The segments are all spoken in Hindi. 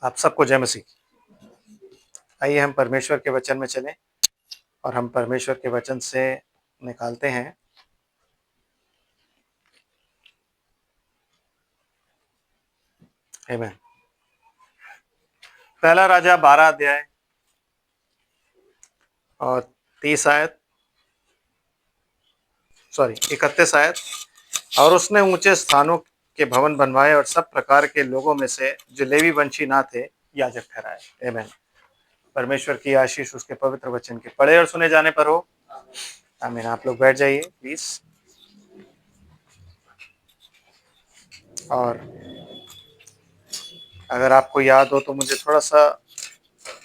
आप सबको जय मसीह। आइए हम परमेश्वर के वचन में चलें और हम परमेश्वर के वचन से निकालते हैं आमीन। पहला राजा 12 अध्याय और 30 आयत 31 आयत। और उसने ऊंचे स्थानों के भवन बनवाए और सब प्रकार के लोगों में से जो लेवी वंशी ना थे याजक ठहराए। आमीन। परमेश्वर की आशीष उसके पवित्र वचन के पढ़े और सुने जाने पर हो। आमीन। आप लोग बैठ जाइए प्लीज। और अगर आपको याद हो तो मुझे थोड़ा सा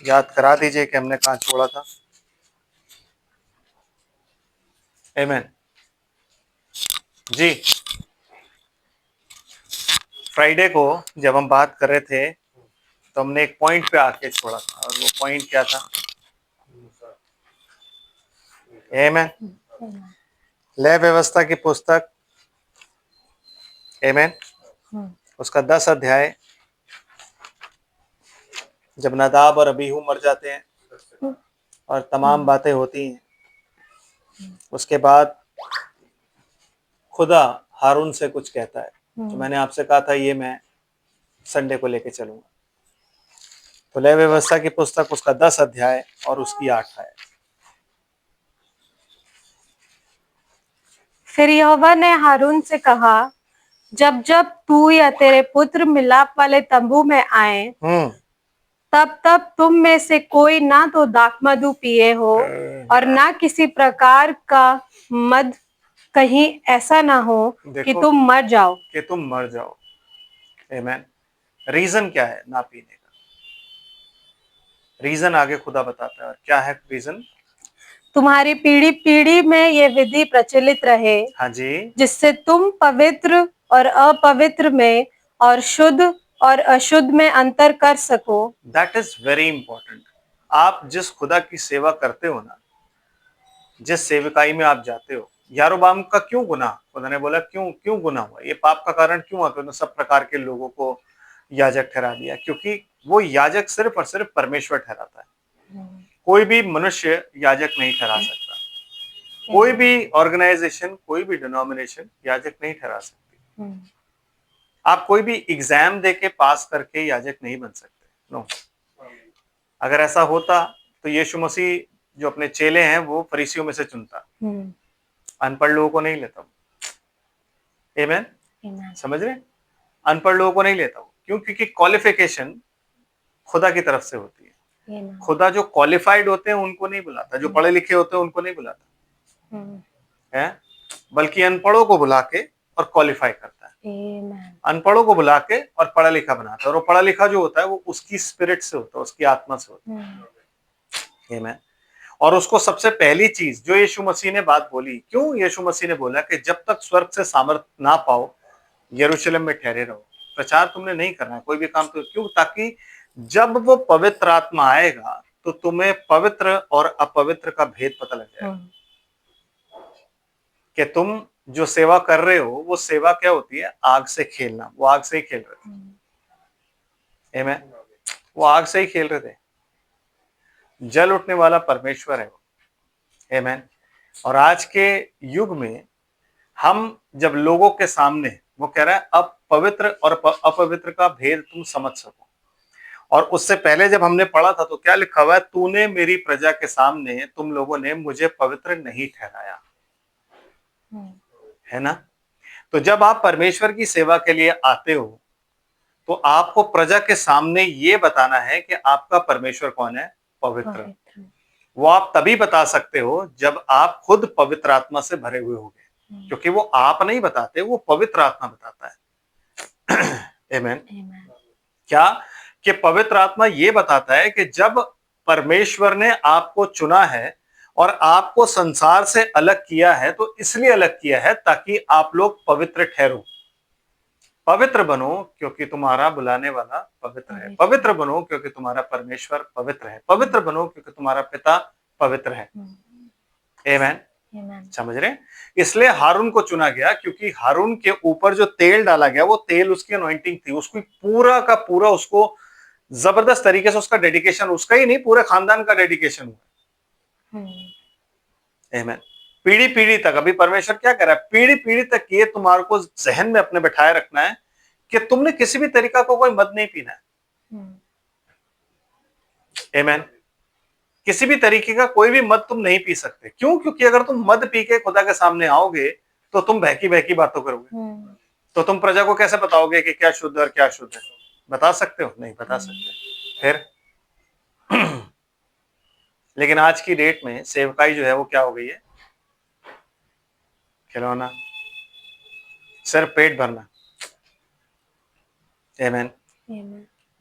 याद करा दीजिए कि हमने कहाँ छोड़ा था। आमीन जी। फ्राइडे को जब हम बात कर रहे थे तो हमने एक पॉइंट पे आके छोड़ा था और वो पॉइंट क्या था? आमीन। लय व्यवस्था की पुस्तक आमीन उसका 10 अध्याय, जब नदाब और अबीहू मर जाते हैं और तमाम बातें होती हैं, उसके बाद खुदा हारून से कुछ कहता है। तो मैंने आपसे कहा था ये मैं संडे को लेके चलूंगा। तो लय व्यवस्था की पुस्तक उसका 10 अध्याय और उसकी 8 आयत। फिर यहोवा ने हारून से कहा, जब जब तू या तेरे पुत्र मिलाप वाले तंबू में आए, तब तब तुम में से कोई ना तो दाखमधु पिए हो और ना किसी प्रकार का मद, कहीं ऐसा ना हो कि तुम मर जाओ। आमीन। रीजन क्या है ना पीने का? रीजन आगे खुदा बताता है। और क्या है रीजन? तुम्हारी पीढ़ी पीढ़ी में ये विधि प्रचलित रहे, हाँ जी, जिससे तुम पवित्र और अपवित्र में और शुद्ध और अशुद्ध में अंतर कर सको। That is very important. आप जिस खुदा की सेवा करते हो ना, जिस सेवकाई में आप जाते हो, यारोबाम का क्यों गुनाह? खुदा ने बोला क्यों क्यों गुनाह हुआ, ये पाप का कारण क्यों हुआ? तो सब प्रकार के लोगों को याजक ठहरा दिया, क्योंकि वो याजक सिर्फ और सिर्फ परमेश्वर ठहराता है। कोई भी मनुष्य याजक नहीं ठहरा सकता। कोई भी ऑर्गेनाइजेशन, कोई भी डिनोमिनेशन याजक नहीं ठहरा सकती। आप कोई भी एग्जाम देके पास करके याजक नहीं बन सकते। नो। अगर ऐसा होता तो यीशु मसीह जो अपने चेले हैं वो फरीसियों में से चुनता, अनपढ़ लोगों को नहीं लेता। आमीन। समझ रहे? अनपढ़ लोगों को नहीं लेता वो। क्यों? क्योंकि क्वालिफिकेशन खुदा की तरफ से होती है। खुदा जो क्वालिफाइड होते हैं उनको नहीं बुलाता, जो पढ़े लिखे होते हैं उनको नहीं बुलाता है, बल्कि अनपढ़ों को बुला के और क्वालिफाई करता है। अनपढ़ों को बुला के और पढ़ा लिखा बनाता है। और वो पढ़ा लिखा जो होता है वो उसकी स्पिरिट से होता है, उसकी आत्मा से होता है। आमीन। और उसको सबसे पहली चीज जो यीशु मसीह ने बात बोली, क्यों यीशु मसीह ने बोला कि जब तक स्वर्ग से सामर्थ्य ना पाओ यरूशलेम में ठहरे रहो। प्रचार तुमने नहीं करना है, कोई भी काम तो क्यों? ताकि जब वो पवित्र आत्मा आएगा तो तुम्हें पवित्र और अपवित्र का भेद पता लग जाएगा कि तुम जो सेवा कर रहे हो वो सेवा क्या होती है? आग से खेलना। वो आग से ही खेल रहे थे। आमीन। वो आग से ही खेल रहे थे। जल उठने वाला परमेश्वर है वो। आमीन। और आज के युग में हम जब लोगों के सामने, वो कह रहा है अब पवित्र और अपवित्र का भेद तुम समझ सको। और उससे पहले जब हमने पढ़ा था तो क्या लिखा हुआ है? तूने मेरी प्रजा के सामने तुम लोगों ने मुझे पवित्र नहीं ठहराया, है ना? तो जब आप परमेश्वर की सेवा के लिए आते हो तो आपको प्रजा के सामने ये बताना है कि आपका परमेश्वर कौन है? पवित्र। वो आप तभी बता सकते हो जब आप खुद पवित्र आत्मा से भरे हुए होगे, क्योंकि वो आप नहीं बताते, वो पवित्र आत्मा बताता है। आमीन। क्या? कि पवित्र आत्मा ये बताता है कि जब परमेश्वर ने आपको चुना है और आपको संसार से अलग किया है तो इसलिए अलग किया है ताकि आप लोग पवित्र ठहरो। पवित्र बनो क्योंकि तुम्हारा बुलाने वाला पवित्र है। पवित्र बनो क्योंकि तुम्हारा परमेश्वर पवित्र है। पवित्र बनो क्योंकि तुम्हारा पिता पवित्र है। आमीन। समझ रहे? इसलिए हारून को चुना गया, क्योंकि हारून के ऊपर जो तेल डाला गया वो तेल उसकी अनॉइंटिंग थी। उसको पूरा का पूरा उसको जबरदस्त तरीके से उसका डेडिकेशन, उसका ही नहीं पूरे खानदान का डेडिकेशन हुआ। आमीन। पीढ़ी पीढ़ी तक, अभी परमेश्वर क्या कह रहा है, पीढ़ी पीढ़ी तक ये तुम्हारे को जहन में अपने बैठाए रखना है कि तुमने किसी भी तरीका को कोई मद नहीं पीना है। आमीन। किसी भी तरीके का कोई भी मद तुम नहीं पी सकते। क्यों? क्योंकि अगर तुम मद पी के खुदा के सामने आओगे तो तुम बहकी बहकी बातों करोगे। तो तुम प्रजा को कैसे बताओगे कि क्या शुद्ध और क्या शुद्ध है? बता सकते हो? नहीं बता सकते। फिर लेकिन आज की डेट में सेवकाई जो है वो क्या हो गई है? खिलौना, सिर्फ पेट भरना। आमीन।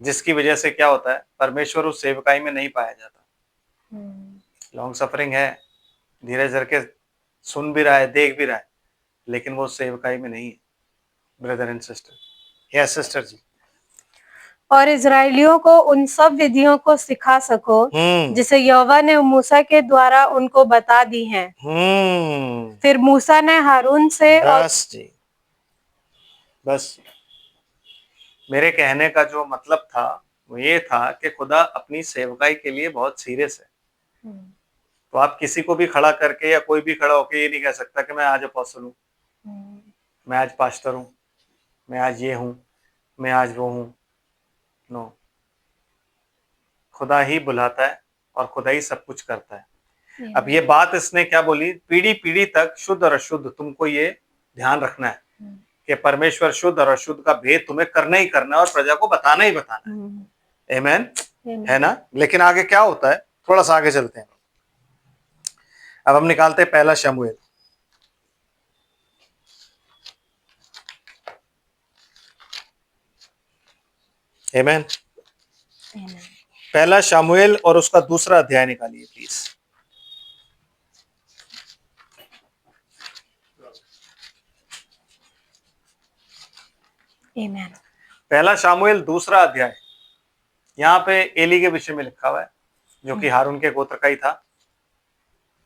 जिसकी वजह से क्या होता है, परमेश्वर उस सेवकाई में नहीं पाया जाता। लॉन्ग सफरिंग है, धीरज धर के सुन भी रहा है, देख भी रहा है, लेकिन वो सेवकाई में नहीं है। Brother and sister, yes sister जी। और इजरायलियों को उन सब विधियों को सिखा सको जिसे यहोवा ने मूसा के द्वारा उनको बता दी हैं। फिर मूसा ने हारून से बस जी, बस मेरे कहने का जो मतलब था वो ये था कि खुदा अपनी सेवकाई के लिए बहुत सीरियस है। तो आप किसी को भी खड़ा करके या कोई भी खड़ा होकर ये नहीं कह सकता कि मैं आज अपोस्टल हूँ, मैं आज पास्टर हूँ, मैं आज ये हूँ, मैं आज वो हूँ। नो, खुदा ही बुलाता है और खुदा ही सब कुछ करता है। अब ये बात इसने क्या बोली, पीढ़ी पीढ़ी तक शुद्ध और अशुद्ध, तुमको ये ध्यान रखना है कि परमेश्वर शुद्ध और अशुद्ध का भेद तुम्हें करना ही करना है और प्रजा को बताना ही बताना है। आमीन, है ना? लेकिन आगे क्या होता है, थोड़ा सा आगे चलते हैं। अब हम निकालते हैं पहला शमूएल। आमीन। पहला शमूएल और उसका दूसरा अध्याय निकालिए प्लीज। आमीन। पहला शमूएल दूसरा अध्याय, यहाँ पे एली के विषय में लिखा हुआ है जो कि हारून के गोत्र का ही था।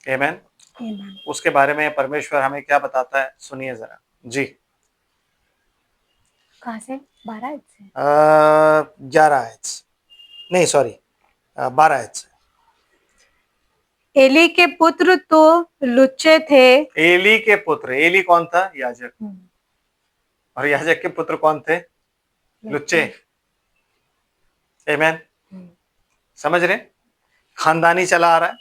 आमीन। उसके बारे में परमेश्वर हमें क्या बताता है, सुनिए जरा जी। कहाँ से? 12 आयत से? 11 आयत से, नहीं सॉरी 12 आयत से। एली के पुत्र तो लुच्चे थे। एली के पुत्र, एली कौन था? याजक। और याजक के पुत्र कौन थे? लुच्चे। आमीन। समझ रहे? खानदानी चला आ रहा है।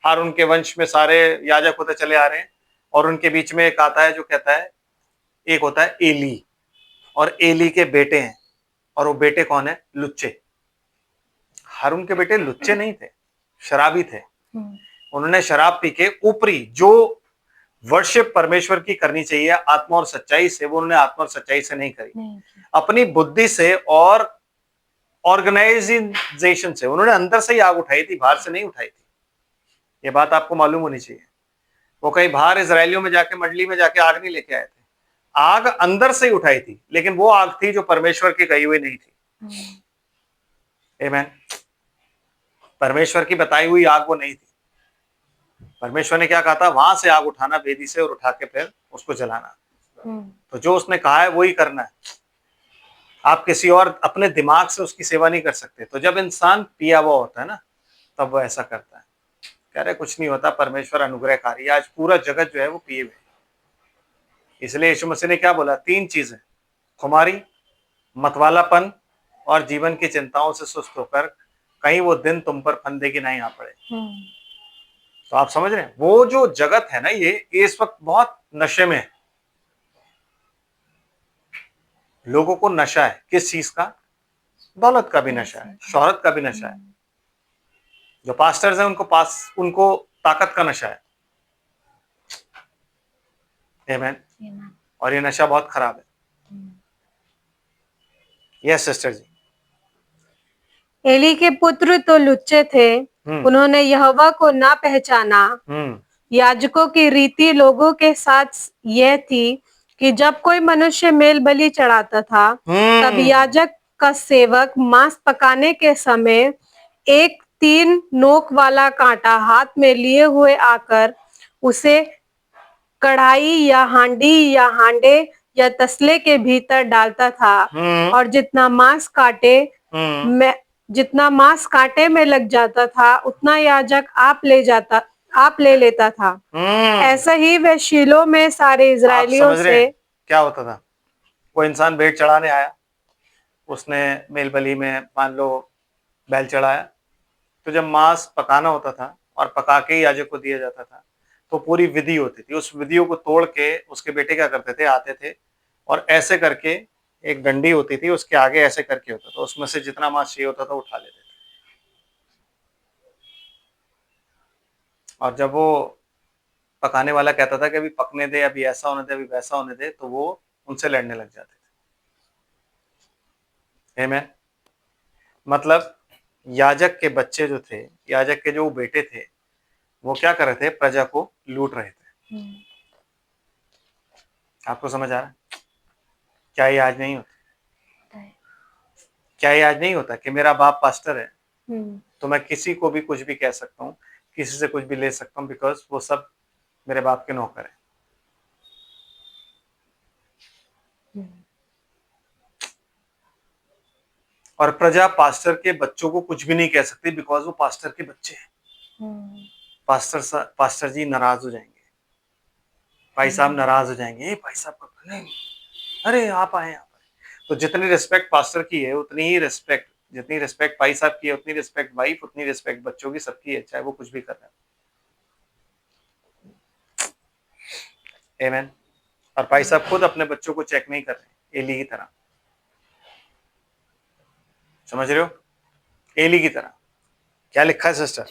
हारून के वंश में सारे याजक होते चले आ रहे हैं और उनके बीच में एक आता है जो कहता है, एक होता है एली और एली के बेटे हैं, और वो बेटे कौन है? लुच्चे। हारून के बेटे लुच्चे नहीं थे, शराबी थे। उन्होंने शराब पी के ऊपरी जो वर्शिप परमेश्वर की करनी चाहिए आत्मा और सच्चाई से, वो उन्होंने आत्मा और सच्चाई से नहीं करी, अपनी बुद्धि से और ऑर्गेनाइजेशन से उन्होंने अंदर से ही आग उठाई थी, बाहर से नहीं उठाई थी। ये बात आपको मालूम होनी चाहिए। वो कहीं बाहर इजरायलियों में जाके मंडली में जाके आग नहीं लेके आए थे, आग अंदर से ही उठाई थी, लेकिन वो आग थी जो परमेश्वर की कही हुई नहीं थी। आमीन। परमेश्वर की बताई हुई आग वो नहीं थी। परमेश्वर ने क्या कहा था, वहां से आग उठाना वेदी से और उठा के फिर उसको जलाना। तो जो उसने कहा है वो ही करना है। आप किसी और अपने दिमाग से उसकी सेवा नहीं कर सकते। तो जब इंसान पिया हुआ होता है ना, तब वो ऐसा करता है, कह रहे कुछ नहीं होता, परमेश्वर अनुग्रहकारी। आज पूरा जगत जो है वो पिए हुए। इसलिए यीशु मसीह ने क्या बोला, 3 चीजें, खुमारी, मतवालापन और जीवन की चिंताओं से सुस्त होकर कहीं वो दिन तुम पर फंदे की नहीं आ पड़े। तो आप समझ रहे हैं, वो जो जगत है ना, ये इस वक्त बहुत नशे में है। लोगों को नशा है, किस चीज का? दौलत का भी नशा है, शोहरत का भी नशा है। जो पास्टर्स हैं उनको ताकत का नशा है। आमीन। और ये नशा बहुत खराब है। यस सिस्टर जी। एली के पुत्र तो लुच्चे थे, उन्होंने यहोवा को ना पहचाना। याजकों की रीति लोगों के साथ यह थी कि जब कोई मनुष्य मेल बलि चढ़ाता था, तब याजक का सेवक मांस पकाने के समय एक 3 नोक वाला कांटा हाथ में लिए हुए आकर उसे कढ़ाई या हांडी या हांडे या तसले के भीतर डालता था, और जितना मांस काटे मैं जितना मांस कांटे में लग जाता था उतना याजक आप ले लेता था। ऐसा ही वह शीलो में सारे आप इजरायलियों समझ रहे से हैं क्या होता था? कोई इंसान भेंट चढ़ाने आया, उसने मेल बलि में मान लो बैल चढ़ाया, तो जब मांस पकाना होता था और पका के ही याजक को दिया जाता था, तो पूरी विधि होती थी। उस विधियों को तोड़ के उसके बेटे क्या करते थे, आते थे और ऐसे करके एक डंडी होती थी, उसके आगे ऐसे करके होता था, उसमें से जितना मांस चाहिए होता था उठा लेते थे। और जब वो पकाने वाला कहता था कि अभी पकने दे, अभी ऐसा होने दे, अभी वैसा होने दे, तो वो उनसे लड़ने लग जाते थे। आमीन। मतलब याजक के बच्चे जो थे, याजक के जो बेटे थे, वो क्या कर रहे थे, प्रजा को लूट रहे थे। आपको समझ आ रहा है? क्या ये आज नहीं होता? क्या ये आज नहीं होता कि मेरा बाप पास्टर है तो मैं किसी को भी कुछ भी कह सकता हूँ, किसी से कुछ भी ले सकता हूँ, बिकॉज वो सब मेरे बाप के नौकर है। और प्रजा पास्टर के बच्चों को कुछ भी नहीं कह सकती, बिकॉज वो पास्टर के बच्चे हैं। पास्टर जी नाराज हो जाएंगे, भाई साहब नाराज हो जाएंगे, भाई साहब का नहीं, अरे आप आए। तो जितनी रिस्पेक्ट पास्टर की है उतनी ही रिस्पेक्ट, जितनी रिस्पेक्ट भाई साहब की है उतनी रिस्पेक्ट वाइफ, उतनी रिस्पेक्ट बच्चों की, सबकी है, चाहे वो कुछ भी कर रहे हैं। आमीन। और भाई साहब खुद अपने बच्चों को चेक नहीं कर रहे, एली की तरह। समझ रहे हो? एली की तरह। क्या लिखा है सिस्टर?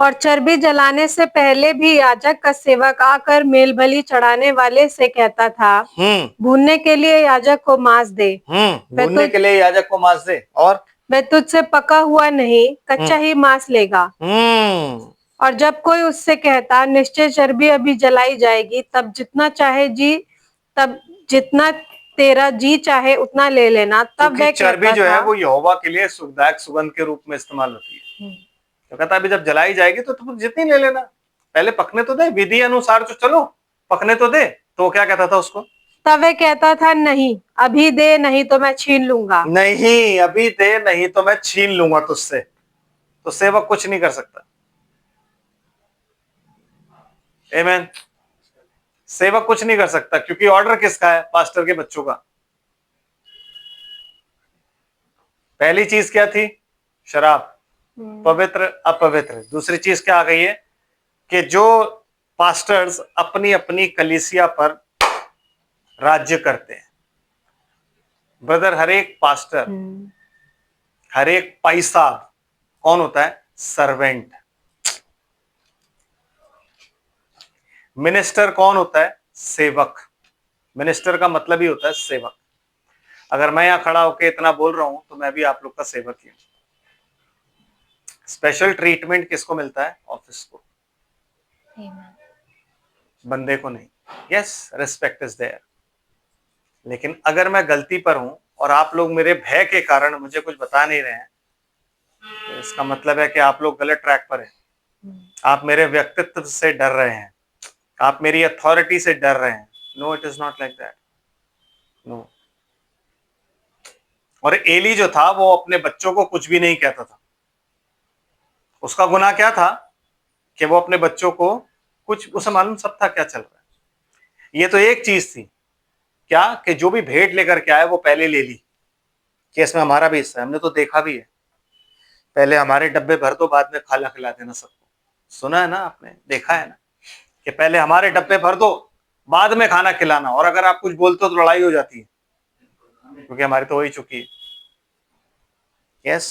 और चर्बी जलाने से पहले भी याजक का सेवक आकर मेल बलि चढ़ाने वाले से कहता था, भूनने के लिए याजक को मांस दे। भूनने के लिए याजक को मांस दे, और वह तुझसे पका हुआ नहीं कच्चा ही मांस लेगा। और जब कोई उससे कहता, निश्चय चर्बी अभी जलाई जाएगी, तब जितना तेरा जी चाहे उतना ले लेना। तब वह चर्बी जो है वो यहोवा के लिए सुखदायक सुगंध के रूप में इस्तेमाल होती है। तो कहता अभी जब जलाई जाएगी तो तुम जितनी ले लेना, पहले पकने तो दे, विधि अनुसार तो चलो, पकने तो दे। तो क्या कहता था उसको? तब वह कहता था, नहीं अभी दे, नहीं तो मैं छीन लूंगा। नहीं अभी दे, नहीं तो मैं छीन लूंगा तुझसे। तो सेवक कुछ नहीं कर सकता। आमीन। सेवक कुछ नहीं कर सकता, क्योंकि ऑर्डर किसका है? पास्टर के बच्चों का। पहली चीज क्या थी? शराब, पवित्र अपवित्र। दूसरी चीज क्या आ गई है कि जो पास्टर्स अपनी अपनी कलीसिया पर राज्य करते हैं। ब्रदर, हर एक पास्टर, हर एक पैसा कौन होता है? सर्वेंट। मिनिस्टर कौन होता है? सेवक। मिनिस्टर का मतलब ही होता है सेवक। अगर मैं यहां खड़ा होकर इतना बोल रहा हूं तो मैं भी आप लोग का सेवक ही हूं। स्पेशल ट्रीटमेंट किसको मिलता है? ऑफिस को, बंदे को नहीं। Yes, respect is there. लेकिन अगर मैं गलती पर हूं और आप लोग मेरे भय के कारण मुझे कुछ बता नहीं रहे हैं, तो इसका मतलब है कि आप लोग गलत ट्रैक पर हैं। आप मेरे व्यक्तित्व से डर रहे हैं, आप मेरी अथॉरिटी से डर रहे हैं। No, it is not like that. No. और एली जो था वो अपने बच्चों को कुछ भी नहीं कहता था। उसका गुनाह क्या था कि वो अपने बच्चों को कुछ, उसे मालूम सब था क्या चल रहा है। ये तो एक चीज थी क्या कि जो भी भेंट लेकर के आए वो पहले ले ली कि इसमें हमारा भी हिस्सा है। हमने तो देखा भी है, पहले हमारे डब्बे भर दो, बाद में खाला खिला देना सबको। सुना है ना आपने, देखा है ना कि पहले हमारे डब्बे भर दो, बाद में खाना खिलाना। और अगर आप कुछ बोलते हो तो लड़ाई हो जाती है, क्योंकि हमारी तो हो ही चुकी है। यस।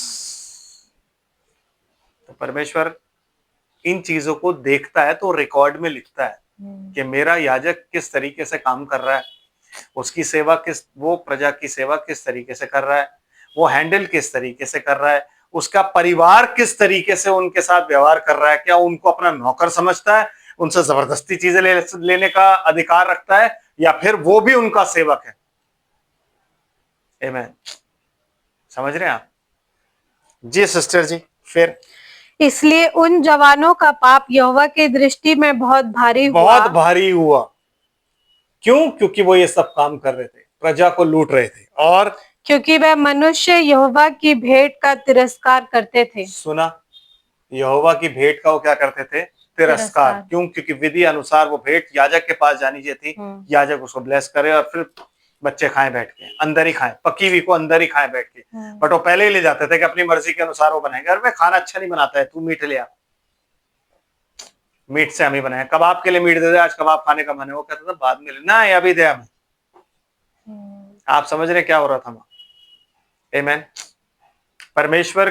तो परमेश्वर इन चीजों को देखता है तो रिकॉर्ड में लिखता है कि मेरा याजक किस तरीके से काम कर रहा है, उसकी सेवा किस, वो प्रजा की सेवा किस तरीके से कर रहा है, वो हैंडल किस तरीके से कर रहा है, उसका परिवार किस तरीके से उनके साथ व्यवहार कर रहा है। क्या उनको अपना नौकर समझता है, उनसे जबरदस्ती चीजें लेने का अधिकार रखता है, या फिर वो भी उनका सेवक है। आमीन। समझ रहे हैं आप? जी सिस्टर जी। फिर इसलिए उन जवानों का पाप यहोवा की दृष्टि में बहुत भारी हुआ। क्यों? क्योंकि वो ये सब काम कर रहे थे, प्रजा को लूट रहे थे और क्योंकि वह मनुष्य यहोवा की भेंट का तिरस्कार करते थे। सुना, यहोवा की भेंट का वो क्या करते थे? तिरस्कार। क्यों? क्योंकि विधि अनुसार वो भेंट याजक के पास जानी चाहिए थी, याजक उसको ब्लेस करे और फिर बच्चे खाएं बैठ के, अंदर ही खाएं, पकी हुई को अंदर ही खाएं बैठ के। बट वो पहले ही ले जाते थे कि अपनी मर्जी के अनुसार वो बनाएंगे। अरे मैं खाना अच्छा नहीं बनाता है, तू मीट ले आ, मीट से हम ही बनाए, कबाब के लिए मीट दे दे, आज कबाब खाने का मन है। वो कहता था बाद में लेना, या अभी दे हमें। आप समझ रहे क्या हो रहा था? आमेन। परमेश्वर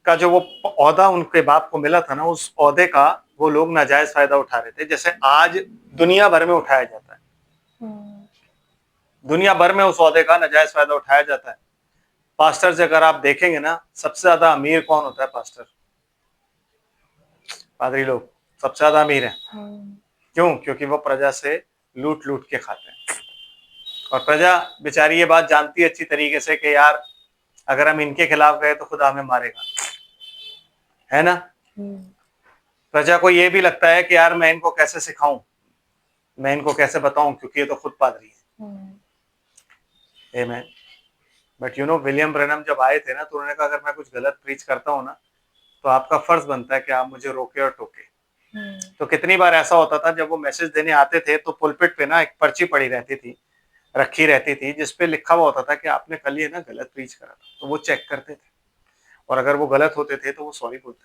का जो वो ओहदा उनके बाप को मिला था ना, उस ओहदे का वो लोग नाजायज फायदा उठा रहे थे, जैसे आज दुनिया भर में उठाया जाता है। दुनिया भर में उस ओहदे का नाजायज फायदा उठाया जाता है। पास्टर से अगर आप देखेंगे ना, सबसे ज्यादा अमीर कौन होता है? पास्टर, पादरी लोग सबसे ज्यादा अमीर हैं। क्यों? क्योंकि वो प्रजा से लूट लूट के खाते हैं, और प्रजा बेचारी ये बात जानती है अच्छी तरीके से कि यार अगर हम इनके खिलाफ गए तो खुदा हमें मारेगा, है ना। प्रजा को ये भी लगता है कि यार मैं इनको कैसे सिखाऊं, मैं इनको कैसे बताऊं, क्योंकि ये तो खुद पादरी है। Amen. But you know, William Branham जब आए थे ना, तो उन्होंने कहा अगर मैं कुछ गलत प्रीच करता हूं ना, तो आपका फर्ज बनता है कि आप मुझे रोके और टोके। तो कितनी बार ऐसा होता था, जब वो मैसेज देने आते थे तो पुलपिट पे ना एक पर्ची पड़ी रहती थी, रखी रहती थी, जिसपे लिखा हुआ होता था कि आपने कल ये ना गलत प्रीच करा था। तो वो चेक करते थे, और अगर वो गलत होते थे तो वो सॉरी बोलते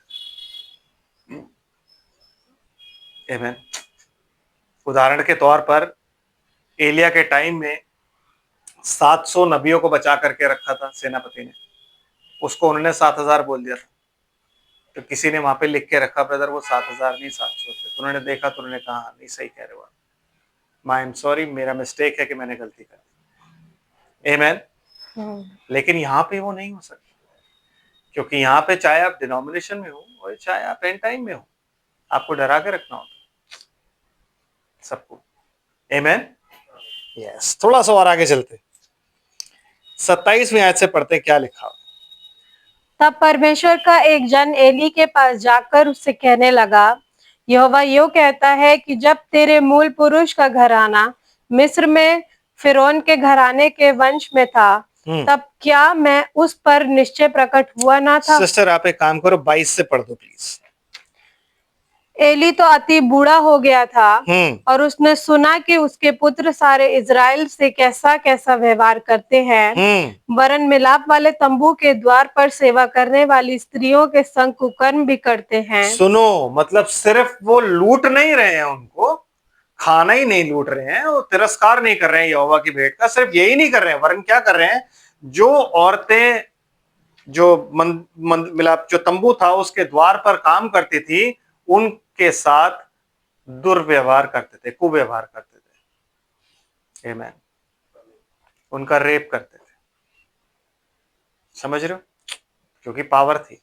थे। आमेन। उदाहरण के तौर पर एलिया के टाइम में 700 नबियों को बचा करके रखा था सेनापति ने, उसको उन्होंने 7000 बोल दिया था। तो किसी ने वहां पे लिख के रखा, ब्रदर वो 7000 नहीं 700 थे। तो उन्होंने देखा, तो उन्होंने कहा नहीं सही कह रहे हो आप, आई एम सॉरी, मेरा मिस्टेक है कि मैंने गलती कर दी। आमेन। लेकिन यहाँ पे वो नहीं हो सकता, क्योंकि यहाँ पे चाहे आप डिनोमिनेशन में हो और चाहे आप एंड टाइम में हो, आपको डरा के रखना होता सबको। आमेन। यस, थोड़ा सा और आगे चलते, 27वीं आयत से पढ़ते क्या लिखा। तब परमेश्वर का एक जन एली के पास जाकर उससे कहने लगा, यहोवा यूं कहता है कि जब तेरे मूल पुरुष का घराना मिस्र में फिरौन के घराने के वंश में था, तब क्या मैं उस पर निश्चय प्रकट हुआ ना था। सिस्टर आप एक काम करो, 22 से पढ़ दो प्लीज। एली तो अति बूढ़ा हो गया था, और उसने सुना कि उसके पुत्र सारे इज़राइल से कैसा कैसा व्यवहार करते हैं, वरन मिलाप वाले तंबू के द्वार पर सेवा करने वाली स्त्रियों के संग कुकर्म भी करते हैं। सुनो, मतलब सिर्फ वो लूट नहीं रहे हैं, उनको खाना ही नहीं लूट रहे हैं, वो तिरस्कार नहीं कर रहे हैं यहोवा की भेंट का, सिर्फ यही नहीं कर रहे हैं, वरन क्या कर रहे हैं, जो औरतें जो मिलाप जो तंबू था उसके द्वार पर काम करती थी, उनके साथ दुर्व्यवहार करते थे, कुव्यवहार करते थे। आमेन। उनका रेप करते थे। समझ रहे हो? क्योंकि पावर थी।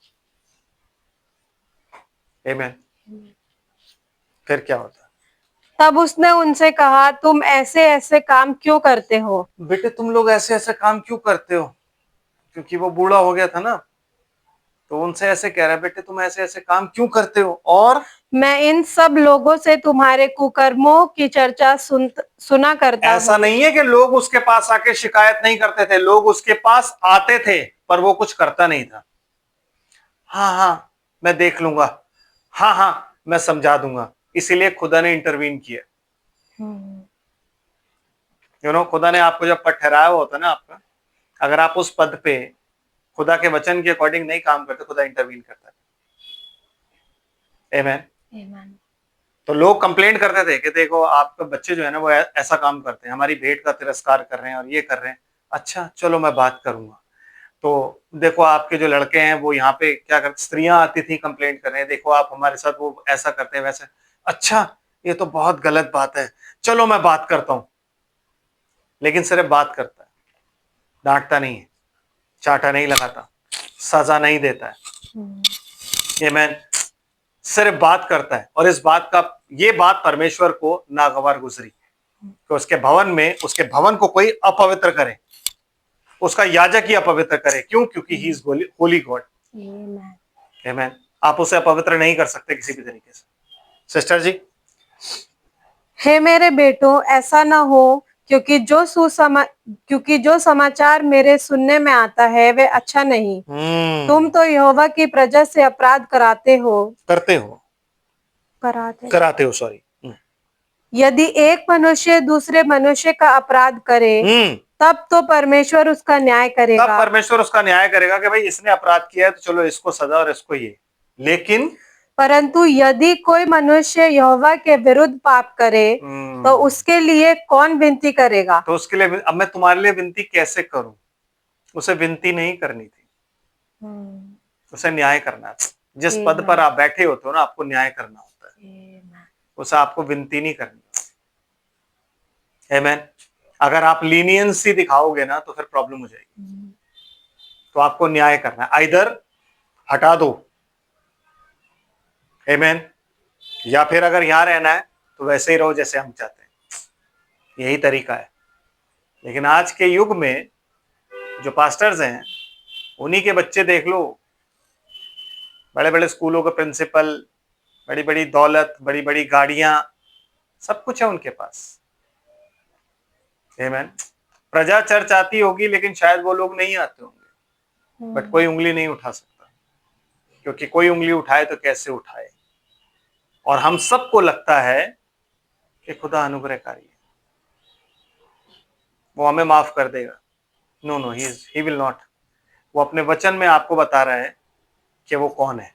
आमेन। फिर क्या होता? तब उसने उनसे कहा, तुम ऐसे ऐसे काम क्यों करते हो? बेटे तुम लोग ऐसे ऐसे काम क्यों करते हो? क्योंकि वो बूढ़ा हो गया था ना, तो उनसे ऐसे कह रहा है, बेटे तुम ऐसे ऐसे काम क्यों करते हो? और मैं इन सब लोगों से तुम्हारे कुकर्मों की चर्चा सुना करता हूं। ऐसा नहीं है कि लोग उसके पास आके शिकायत नहीं करते थे, लोग उसके पास आते थे, पर वो कुछ करता नहीं था। हाँ हाँ मैं देख लूंगा, हाँ हाँ मैं समझा दूंगा। इसीलिए खुदा ने इंटरवीन किया। खुदा ने आपको जब पद ठहराया होता ना आपका, अगर आप उस पद पे खुदा के वचन के अकॉर्डिंग नहीं काम करते, खुदा इंटरवीन करता है। आमेन। तो लोग कंप्लेंट करते थे कि देखो आपके बच्चे जो है ना वो ऐसा काम करते हैं, हमारी भेंट का तिरस्कार कर रहे हैं और ये कर रहे हैं। अच्छा चलो मैं बात करूंगा। तो देखो आपके जो लड़के हैं वो यहाँ पे क्या करते, स्त्रियां आती थी कंप्लेंट कर रहे हैं, देखो आप हमारे साथ वो ऐसा करते हैं वैसे। अच्छा ये तो बहुत गलत बात है, चलो मैं बात करता हूं। लेकिन सिर्फ बात करता है, डांटता नहीं है, चाटा नहीं लगाता, सजा नहीं देता है। ये मैं सिर्फ बात करता है। और इस बात का, ये बात परमेश्वर को नागवार गुजरी कि उसके भवन में, उसके भवन को कोई अपवित्र करे, उसका याजक ही अपवित्र करे। क्यों? क्योंकि ही इज होली गॉड। आमेन। आप उसे अपवित्र नहीं कर सकते किसी भी तरीके से। सिस्टर जी, हे मेरे बेटों, ऐसा न हो क्योंकि जो समाचार मेरे सुनने में आता है वे अच्छा नहीं। तुम तो यहोवा की प्रजा से अपराध कराते हो कराते हो, सॉरी। यदि एक मनुष्य दूसरे मनुष्य का अपराध करे तब तो परमेश्वर उसका न्याय तब करेगा। परमेश्वर उसका न्याय करेगा कि भाई इसने अपराध किया है तो चलो इसको सजा और इसको ये। लेकिन परंतु यदि कोई मनुष्य यहोवा के विरुद्ध पाप करे तो उसके लिए कौन विनती करेगा? तो उसके लिए अब मैं तुम्हारे लिए विनती कैसे करूं? उसे विनती नहीं करनी थी, उसे न्याय करना था। जिस पद पर आप बैठे होते हो ना, आपको न्याय करना होता है, उसे आपको विनती नहीं करनी। आमीन। अगर आप लीनियंसी दिखाओगे ना तो फिर प्रॉब्लम हो जाएगी। तो आपको न्याय करना है, आइदर हटा दो, आमीन, या फिर अगर यहां रहना है तो वैसे ही रहो जैसे हम चाहते हैं। यही तरीका है। लेकिन आज के युग में जो पास्टर्स हैं, उन्हीं के बच्चे देख लो, बड़े बड़े स्कूलों के प्रिंसिपल, बड़ी बड़ी दौलत, बड़ी बड़ी गाड़ियां, सब कुछ है उनके पास। आमीन। प्रजा चर्च आती होगी लेकिन शायद वो लोग नहीं आते होंगे, बट कोई उंगली नहीं उठा सकता, क्योंकि कोई उंगली उठाए तो कैसे उठाए। और हम सबको लगता है कि खुदा अनुग्रहकारी है, वो हमें माफ कर देगा। No no, he will not. वो अपने वचन में आपको बता रहा है कि वो कौन है।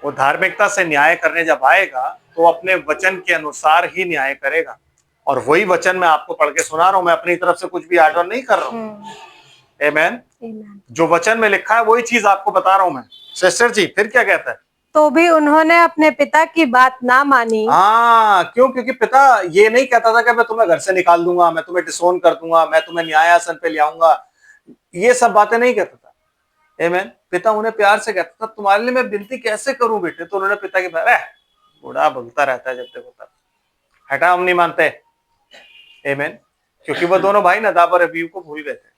वो धार्मिकता से न्याय करने जब आएगा तो अपने वचन के अनुसार ही न्याय करेगा। और वही वचन मैं आपको पढ़ के सुना रहा हूं, मैं अपनी तरफ से कुछ भी ऐड ऑन नहीं कर रहा हूं। आमीन। जो वचन में लिखा है वही चीज आपको बता रहा हूं मैं। सिस्टर जी फिर क्या कहता है? तो भी उन्होंने अपने पिता की बात ना मानी। हाँ, क्यों? क्योंकि पिता ये नहीं कहता था कि मैं तुम्हें घर से निकाल दूंगा, मैं तुम्हें डिसोन कर दूंगा, मैं तुम्हें न्यायासन पे ले आऊंगा, ये सब बातें नहीं कहता था। आमीन। पिता उन्हें प्यार से कहता था, तुम्हारे लिए मैं विनती कैसे करूं बेटे? तो उन्होंने पिता के पास, बूढ़ा बोलता रहता है जब देखो तब, हटा, हम नहीं मानते। आमीन। क्योंकि वो दोनों भाई नदाब और अबीहू को भूल गए थे।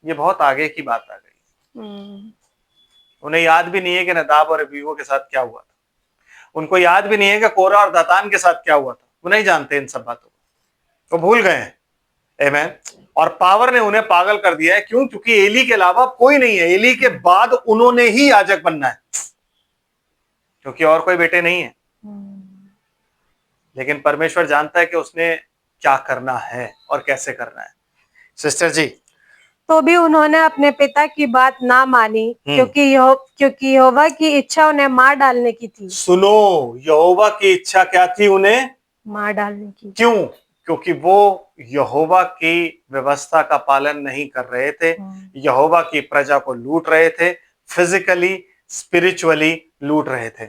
ये बहुत आगे की बात आ गई। उन्हें याद भी नहीं है कि नदाब और अबीहू के साथ क्या हुआ था। उनको याद भी नहीं है कि कोरा और दातान के साथ क्या हुआ था। वो नहीं जानते इन सब बातों को, वो भूल गए हैं। आमीन। और पावर ने उन्हें पागल कर दिया है। क्यों? क्योंकि एली के अलावा कोई नहीं है। एली के बाद उन्होंने ही याजक बनना है, क्योंकि और कोई बेटे नहीं है। लेकिन परमेश्वर जानता है कि उसने क्या करना है और कैसे करना है। सिस्टर जी, तो भी उन्होंने अपने पिता की बात ना मानी, क्योंकि यहोवा की इच्छा उन्हें मार डालने की थी। सुनो, यहोवा की इच्छा क्या थी? उन्हें मार डालने की। क्यों? क्योंकि वो यहोवा की व्यवस्था का पालन नहीं कर रहे थे, यहोवा की प्रजा को लूट रहे थे, फिजिकली स्पिरिचुअली लूट रहे थे।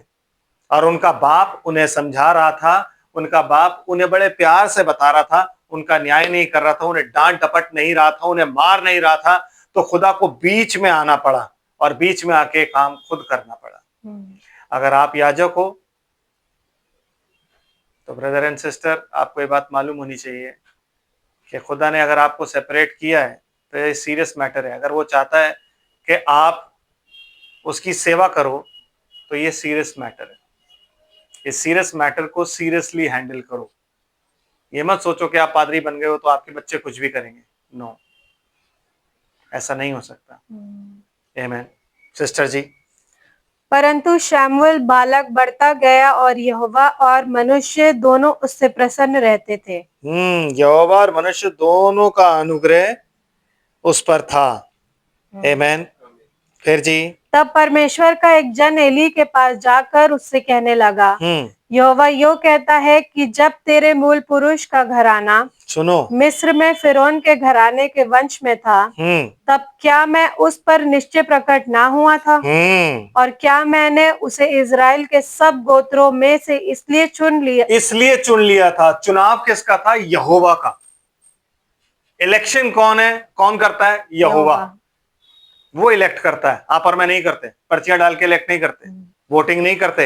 और उनका बाप उन्हें समझा रहा था, उनका बाप उन्हें बड़े प्यार से बता रहा था, उनका न्याय नहीं कर रहा था, उन्हें डांट डपट नहीं रहा था, उन्हें मार नहीं रहा था। तो खुदा को बीच में आना पड़ा और बीच में आके काम खुद करना पड़ा। अगर आप याजक हो तो ब्रदर एंड सिस्टर, आपको ये बात मालूम होनी चाहिए कि खुदा ने अगर आपको सेपरेट किया है तो ये सीरियस मैटर है। अगर वो चाहता है कि आप उसकी सेवा करो तो ये सीरियस मैटर है। इस सीरियस मैटर को सीरियसली हैंडल करो। ये मत सोचो कि आप पादरी बन गए हो तो आपके बच्चे कुछ भी करेंगे। नो, ऐसा नहीं हो सकता। आमीन। सिस्टर जी, परंतु शमूएल बालक बढ़ता गया और यहोवा और मनुष्य दोनों उससे प्रसन्न रहते थे। यहोवा और मनुष्य दोनों का अनुग्रह उस पर था। आमीन। फिर जी, तब परमेश्वर का एक जन एली के पास जाकर उससे कहने लगा, यहोवा यो कहता है कि जब तेरे मूल पुरुष का घराना सुनो, मिस्र में फिरौन के घराने के वंश में था, तब क्या मैं उस पर निश्चय प्रकट ना हुआ था? और क्या मैंने उसे इजराइल के सब गोत्रों में से इसलिए चुन लिया था। चुनाव किसका था? यहोवा का। इलेक्शन कौन है? कौन करता है? यहोवा। वो इलेक्ट करता है, आप और मैं नहीं करते। पर्चियां डाल के इलेक्ट नहीं करते, वोटिंग नहीं करते।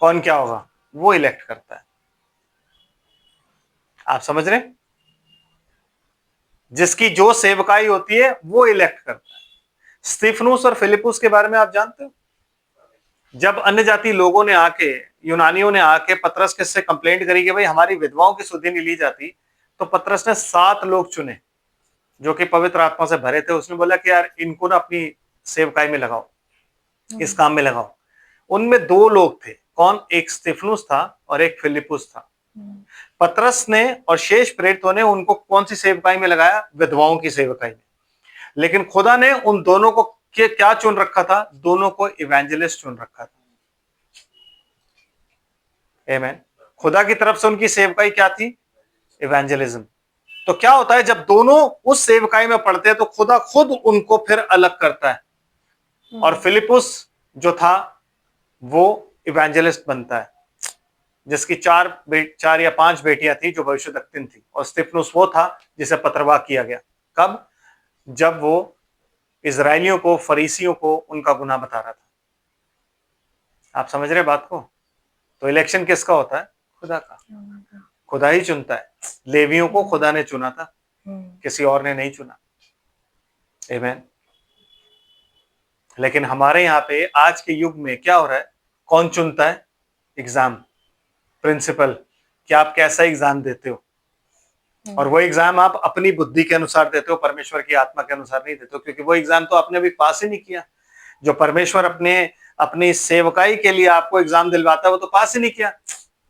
कौन क्या होगा? वो इलेक्ट करता है। आप समझ रहे? जिसकी जो सेवकाई होती है वो इलेक्ट करता है। स्तिफनुस और फिलिपुस के बारे में आप जानते हो? जब अन्य जाति लोगों ने आके, यूनानियों ने आके पतरस के से कंप्लेंट करी कि भाई हमारी विधवाओं की सुधि नहीं ली जाती, तो पतरस ने 7 लोग चुने जो कि पवित्र आत्मा से भरे थे। उसने बोला कि यार इनको ना अपनी सेवकाई में लगाओ, इस काम में लगाओ। उनमें 2 लोग थे। कौन? एक स्तिफनुस था और एक फिलिपुस था। पतरस ने और शेष प्रेरितों ने उनको कौन सी सेवकाई में लगाया? विधवाओं की सेवकाई में। लेकिन खुदा ने उन दोनों को क्या चुन रखा था? दोनों को इवेंजलिस्ट चुन रखा था। आमीन। खुदा की तरफ से उनकी सेवकाई क्या थी? इवेंजलिज्म। तो क्या होता है जब दोनों उस सेवकाई में पढ़ते हैं तो खुदा खुद उनको फिर अलग करता है और फिलिपुस जो था वो इवेंजलिस्ट बनता है, जिसकी 4 या 5 बेटियां थी जो भविष्यद्वक्तिन थी। और स्तिफनुस वो था जिसे पथरवाह किया गया। कब? जब वो इजरायलियों को, फरीसियों को उनका गुनाह बता रहा था। आप समझ रहे बात को? तो इलेक्शन किसका होता है? खुदा का। खुदा ही चुनता है। लेवियों को खुदा ने चुना था, किसी और ने नहीं चुना। आमीन। लेकिन हमारे यहाँ पे आज के युग में क्या हो रहा है? कौन चुनता है? एग्जाम, प्रिंसिपल, कि आप कैसा एग्जाम देते हो। और वो एग्जाम आप अपनी बुद्धि के अनुसार देते हो, परमेश्वर की आत्मा के अनुसार नहीं देते हो, क्योंकि वो एग्जाम तो आपने अभी पास ही नहीं किया। जो परमेश्वर अपनी सेवकाई के लिए आपको एग्जाम दिलवाता है वो तो पास ही नहीं किया।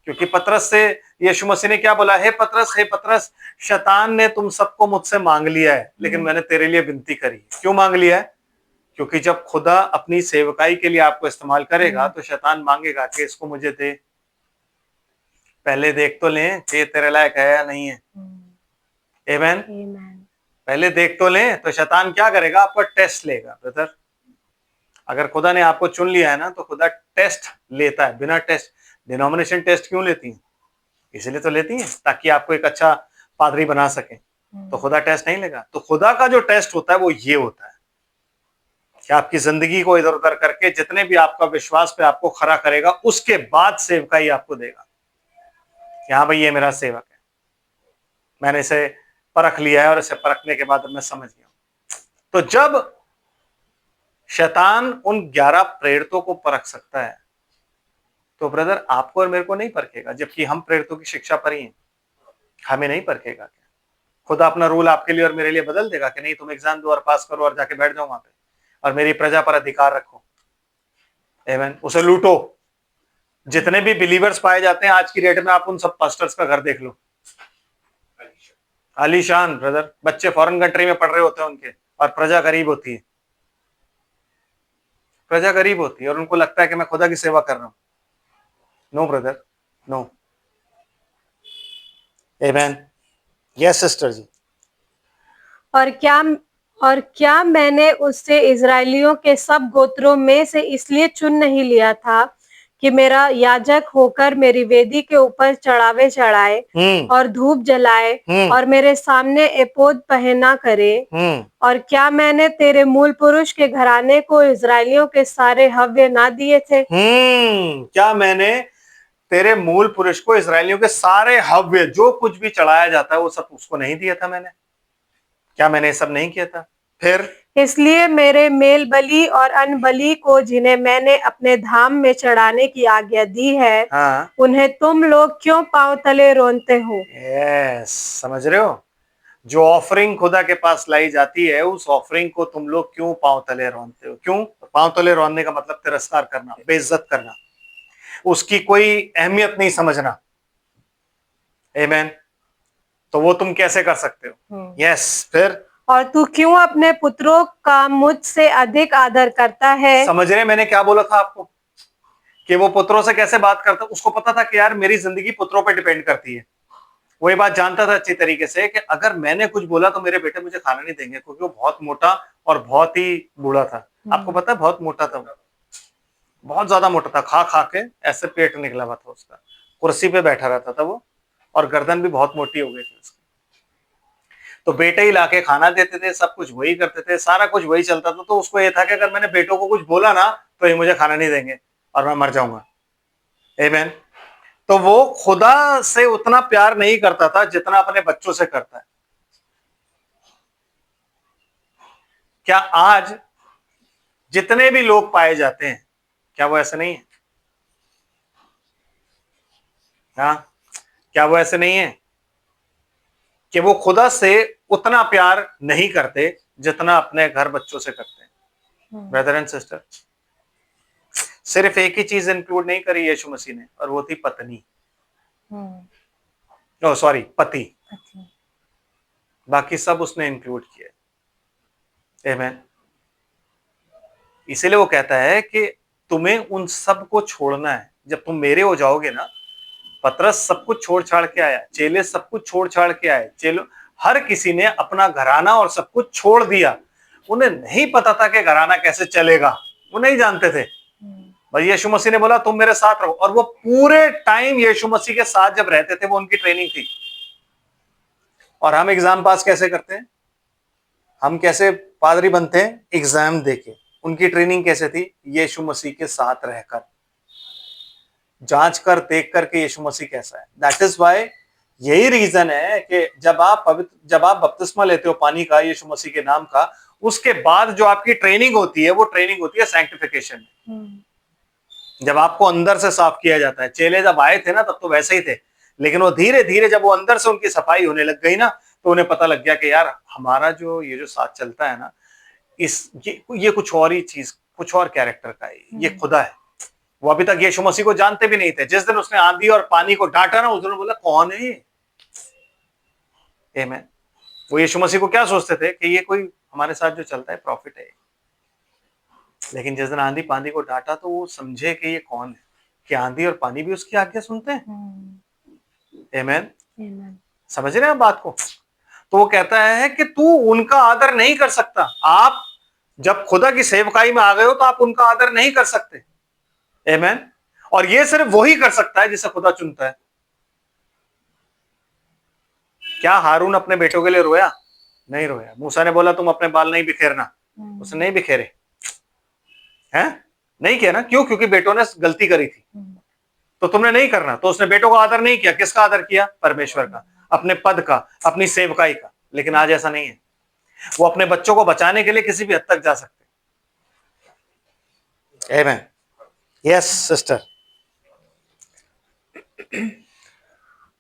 क्योंकि पतरस से यीशु मसीह ने क्या बोला? हे पतरस, शैतान ने तुम सबको मुझसे मांग लिया है, लेकिन मैंने तेरे लिए विनती करी। क्यों मांग लिया है? क्योंकि जब खुदा अपनी सेवकाई के लिए आपको इस्तेमाल करेगा तो शैतान मांगेगा कि इसको मुझे दे, पहले देख तो लें कि तेरे लायक है या नहीं है। आमीन। पहले देख तो लें। तो शैतान क्या करेगा? आपका टेस्ट लेगा। ब्रदर, अगर खुदा ने आपको चुन लिया है ना तो खुदा टेस्ट लेता है। बिना टेस्ट, डिनोमिनेशन टेस्ट क्यों लेती है? इसलिए तो लेती है ताकि आपको एक अच्छा पादरी बना सके। तो खुदा टेस्ट नहीं लेगा। तो खुदा का जो टेस्ट होता है वो ये होता है कि आपकी जिंदगी को इधर उधर करके जितने भी आपका विश्वास पे आपको खड़ा करेगा, उसके बाद सेवकाई आपको देगा कि हाँ भाई ये मेरा सेवक है, मैंने इसे परख लिया है और इसे परखने के बाद मैं समझ गया। तो जब शैतान उन 11 प्रेरितों को परख सकता है तो ब्रदर आपको और मेरे को नहीं परखेगा, जबकि हम प्रेरितों की शिक्षा पर ही हैं। हमें नहीं परखेगा क्या? खुदा अपना रूल आपके लिए और मेरे लिए बदल देगा कि नहीं तुम एग्जाम दो और पास करो और जाके बैठ जाओ वहां पे और मेरी प्रजा पर अधिकार रखो। आमीन। उसे लूटो। जितने भी बिलीवर्स पाए जाते हैं आज की डेट में, आप उन सब पास्टर्स का घर देख लो, आलीशान ब्रदर। बच्चे फॉरेन कंट्री में पढ़ रहे होते हैं उनके, और प्रजा गरीब होती है। प्रजा गरीब होती है और उनको लगता है कि मैं खुदा की सेवा कर रहा हूं। No brother, no. आमीन। यस सिस्टर जी। और क्या मैंने उससे इजरायलियों के सब गोत्रों में से इसलिए चुन नहीं लिया था कि मेरा याजक होकर मेरी वेदी के ऊपर चढ़ावे चढ़ाए और धूप जलाए और मेरे सामने एपोद पहना करे? और क्या मैंने तेरे मूल पुरुष के घराने को इजरायलियों के सारे हव्य ना दिए थे? क्या मैंने तेरे मूल पुरुष को इजरायलियों के सारे हव्य, जो कुछ भी चढ़ाया जाता है वो सब उसको नहीं दिया था मैंने? क्या मैंने ये सब नहीं किया था? फिर इसलिए मेरे मेल बलि और अन्न बलि को, जिन्हें मैंने अपने धाम में चढ़ाने की आज्ञा दी है, हाँ, उन्हें तुम लोग क्यों पांव तले रोनते हो? यस, समझ रहे हो? जो ऑफरिंग खुदा के पास लाई जाती है, उस ऑफरिंग को तुम लोग क्यों पांव तले रोनते हो? क्यों? पांव तले रोनने का मतलब तिरस्कार करना, बेइज्जत करना, उसकी कोई अहमियत नहीं समझना। आमीन। तो वो तुम कैसे कर सकते हो? यस। फिर और तू क्यों अपने पुत्रों का मुझसे अधिक आदर करता है? समझ रहे मैंने क्या बोला था आपको कि वो पुत्रों से कैसे बात करता? उसको पता था कि यार मेरी जिंदगी पुत्रों पर डिपेंड करती है। वो ये बात जानता था अच्छी तरीके से कि अगर मैंने कुछ बोला तो मेरे बेटे मुझे खाना नहीं देंगे, क्योंकि वो बहुत मोटा और बहुत ही बूढ़ा था। आपको पता है बहुत मोटा था वो, बहुत ज्यादा मोटा था। खा खा के ऐसे पेट निकला हुआ था उसका, कुर्सी पे बैठा रहता था वो, और गर्दन भी बहुत मोटी हो गई थी उसकी। तो बेटे ही लाके खाना देते थे, सब कुछ वही करते थे, सारा कुछ वही चलता था। तो उसको ये था कि अगर मैंने बेटों को कुछ बोला ना तो ये मुझे खाना नहीं देंगे और मैं मर जाऊंगा। आमीन। तो वो खुदा से उतना प्यार नहीं करता था जितना अपने बच्चों से करता है। क्या आज जितने भी लोग पाए जाते हैं, क्या वो ऐसे नहीं है? हाँ, क्या वो ऐसे नहीं है? कि वो खुदा से उतना प्यार नहीं करते जितना अपने घर बच्चों से करते हैं। ब्रदर एंड सिस्टर, सिर्फ एक ही चीज इंक्लूड नहीं करी यीशु मसीह ने, और वो थी पत्नी, ओ सॉरी पति, बाकी सब उसने इंक्लूड किया। आमीन। इसीलिए वो कहता है कि तुम्हें उन सब को छोड़ना है। जब तुम मेरे हो जाओगे ना, पतरस सब कुछ छोड़ छाड़ के आया, चेले सब कुछ छोड़ छाड़ के आए, चेलो हर किसी ने अपना घराना और सब कुछ छोड़ दिया। उन्हें नहीं पता था कि घराना कैसे चलेगा, वो नहीं जानते थे। बस यीशु मसीह ने बोला तुम मेरे साथ रहो, और वो पूरे टाइम यीशु मसीह के साथ जब रहते थे, वो उनकी ट्रेनिंग थी। और हम एग्जाम पास कैसे करते हैं, हम कैसे पादरी बनते हैं, एग्जाम देके। उनकी ट्रेनिंग कैसे थी, यीशु मसीह के साथ रहकर, जांच कर देख कर के यीशु मसीह कैसा है। दैट इज वाई, यही रीजन है कि जब आप बपतिस्मा लेते हो पानी का, यीशु मसीह के नाम का, उसके बाद जो आपकी ट्रेनिंग होती है, वो ट्रेनिंग होती है सैंक्टिफिकेशन। जब आपको अंदर से साफ किया जाता है। चेले जब आए थे ना, तब तो वैसे ही थे, लेकिन वो धीरे धीरे जब वो अंदर से उनकी सफाई होने लग गई ना, तो उन्हें पता लग गया कि यार हमारा जो ये जो साथ चलता है ना, ये कुछ और ही चीज, कुछ और कैरेक्टर का है, ये खुदा है। वो अभी तक यीशु मसीह को जानते भी नहीं थे। जिस दिन उसने आंधी और पानी को डांटा ना, उस दिन बोला कौन है ये? आमीन। वो यीशु मसीह को क्या सोचते थे कि ये कोई हमारे साथ जो चलता है प्रॉफिट है। लेकिन जिस दिन आंधी पानी को डांटा, तो वो समझे कि ये कौन है, कि आंधी और पानी भी उसकी आज्ञा सुनते हैं। आमीन। समझ रहे हैं बात को? तो वो कहता है कि तू उनका आदर नहीं कर सकता। आप जब खुदा की सेवकाई में आ गए हो, तो आप उनका आदर नहीं कर सकते। आमीन। और ये सिर्फ वही कर सकता है जिसे खुदा चुनता है। क्या हारून अपने बेटों के लिए रोया? नहीं रोया। मूसा ने बोला तुम अपने बाल नहीं बिखेरना, उसने नहीं बिखेरे, हैं? नहीं किया ना। क्यों? क्योंकि बेटों ने गलती करी थी, तो तुमने नहीं करना। तो उसने बेटों का आदर नहीं किया। किसका आदर किया? परमेश्वर का, अपने पद का, अपनी सेवकाई का। लेकिन आज ऐसा नहीं है। वो अपने बच्चों को बचाने के लिए किसी भी हद तक जा सकते। आमीन। Yes sister.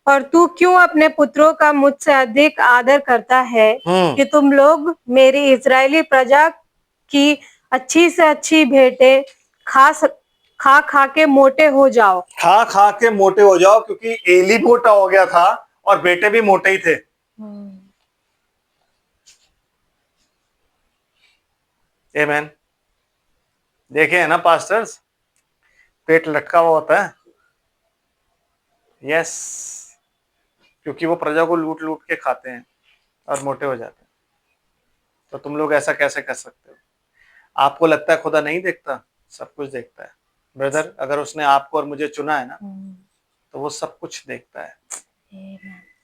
और तू क्यों अपने पुत्रों का मुझसे अधिक आदर करता है कि तुम लोग मेरी इजरायली प्रजा की अच्छी से अच्छी भेंटें खा खा के मोटे हो जाओ। खा खा के मोटे हो जाओ, क्योंकि एली मोटा हो गया था और बेटे भी मोटे ही थे। आमीन। देखे है ना पास्टर्स, पेट लटका हुआ होता है। यस, क्योंकि वो प्रजा को लूट लूट के खाते हैं और मोटे हो जाते हैं। तो तुम लोग ऐसा कैसे कर सकते हो? आपको लगता है खुदा नहीं देखता? सब कुछ देखता है ब्रदर। अगर उसने आपको और मुझे चुना है ना, तो वो सब कुछ देखता है।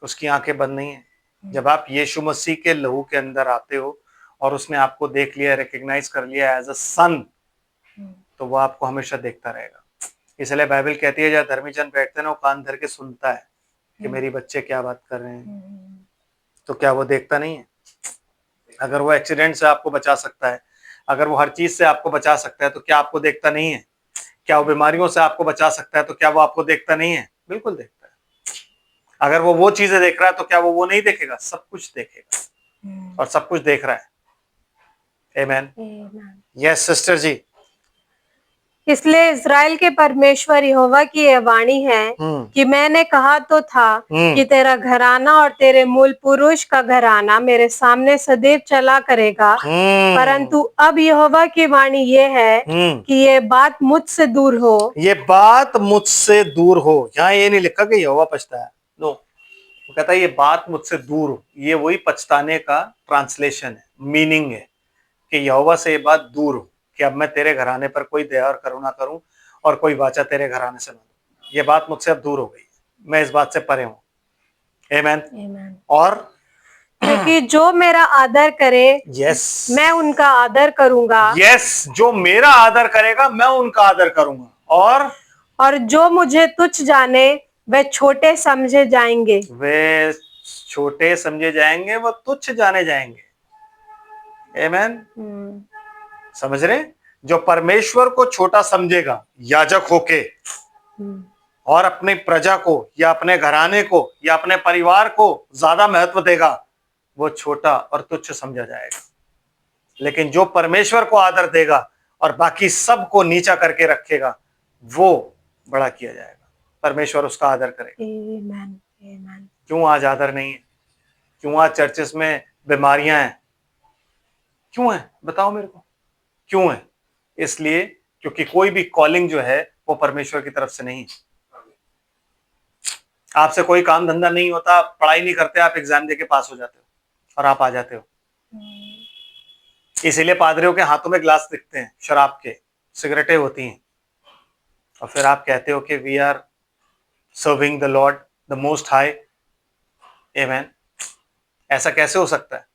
उसकी आंखें बंद नहीं है। जब आप यीशु मसीह के लहू के अंदर आते हो और उसने आपको देख लिया, रिकग्नाइज कर लिया एज अ सन, तो वो आपको हमेशा देखता रहेगा। इसलिए बाइबल कहती है, जब धर्मी जन बैठते हैं ना, वो कान धर के सुनता है कि मेरी बच्चे क्या बात कर रहे हैं। तो क्या वो देखता नहीं है? अगर वो एक्सीडेंट से आपको बचा सकता है, अगर वो हर चीज से आपको बचा सकता है, तो क्या आपको देखता नहीं है? क्या वो बीमारियों से आपको बचा सकता है, तो क्या वो आपको देखता नहीं है? बिल्कुल देखता है। अगर वो चीजें देख रहा है, तो क्या वो नहीं देखेगा? सब कुछ देखेगा, और सब कुछ देख रहा है। आमीन। यस सिस्टर जी। इसलिए इज़राइल के परमेश्वर यहोवा की यह वाणी है कि मैंने कहा तो था कि तेरा घराना और तेरे मूल पुरुष का घराना मेरे सामने सदैव चला करेगा। परंतु अब यहोवा की वाणी ये है कि ये बात मुझसे दूर हो। ये बात मुझसे दूर हो। यहाँ ये नहीं लिखा कि यहोवा पछताया, नो, वो कहता है ये बात मुझसे दूर हो। ये वही पछताने का ट्रांसलेशन है, मीनिंग है कि यहोवा से ये बात दूर हो, कि अब मैं तेरे घराने पर कोई दया और करुणा करूं और कोई वाचा तेरे घराने से न दूं। ये बात मुझसे अब दूर हो गई, मैं इस बात से परे हूं। आमीन। और क्योंकि जो मेरा आदर करे, यस, मैं उनका आदर करूंगा। यस, जो मेरा आदर करेगा, मैं उनका आदर करूंगा। और जो मुझे तुच्छ जाने, वे छोटे समझे जाएंगे। वे छोटे समझे जाएंगे, वो तुच्छ जाने जाएंगे। आमीन। समझ रहे? जो परमेश्वर को छोटा समझेगा याजक होके, और अपनी प्रजा को या अपने घराने को या अपने परिवार को ज्यादा महत्व देगा, वो छोटा और तुच्छ समझा जाएगा। लेकिन जो परमेश्वर को आदर देगा और बाकी सबको नीचा करके रखेगा, वो बड़ा किया जाएगा, परमेश्वर उसका आदर करेगा। Amen. Amen. क्यों आज आदर नहीं है? क्यों आज चर्चेस में बीमारियां हैं? क्यों है? बताओ मेरे को, क्यों है? इसलिए क्योंकि कोई भी कॉलिंग जो है वो परमेश्वर की तरफ से नहीं है। आपसे कोई काम धंधा नहीं होता, पढ़ाई नहीं करते, आप एग्जाम देके पास हो जाते हो और आप आ जाते हो। इसीलिए पादरियों के हाथों में ग्लास दिखते हैं शराब के, सिगरेटें होती हैं, और फिर आप कहते हो कि we are serving the Lord the most high. Amen. ऐसा कैसे हो सकता है?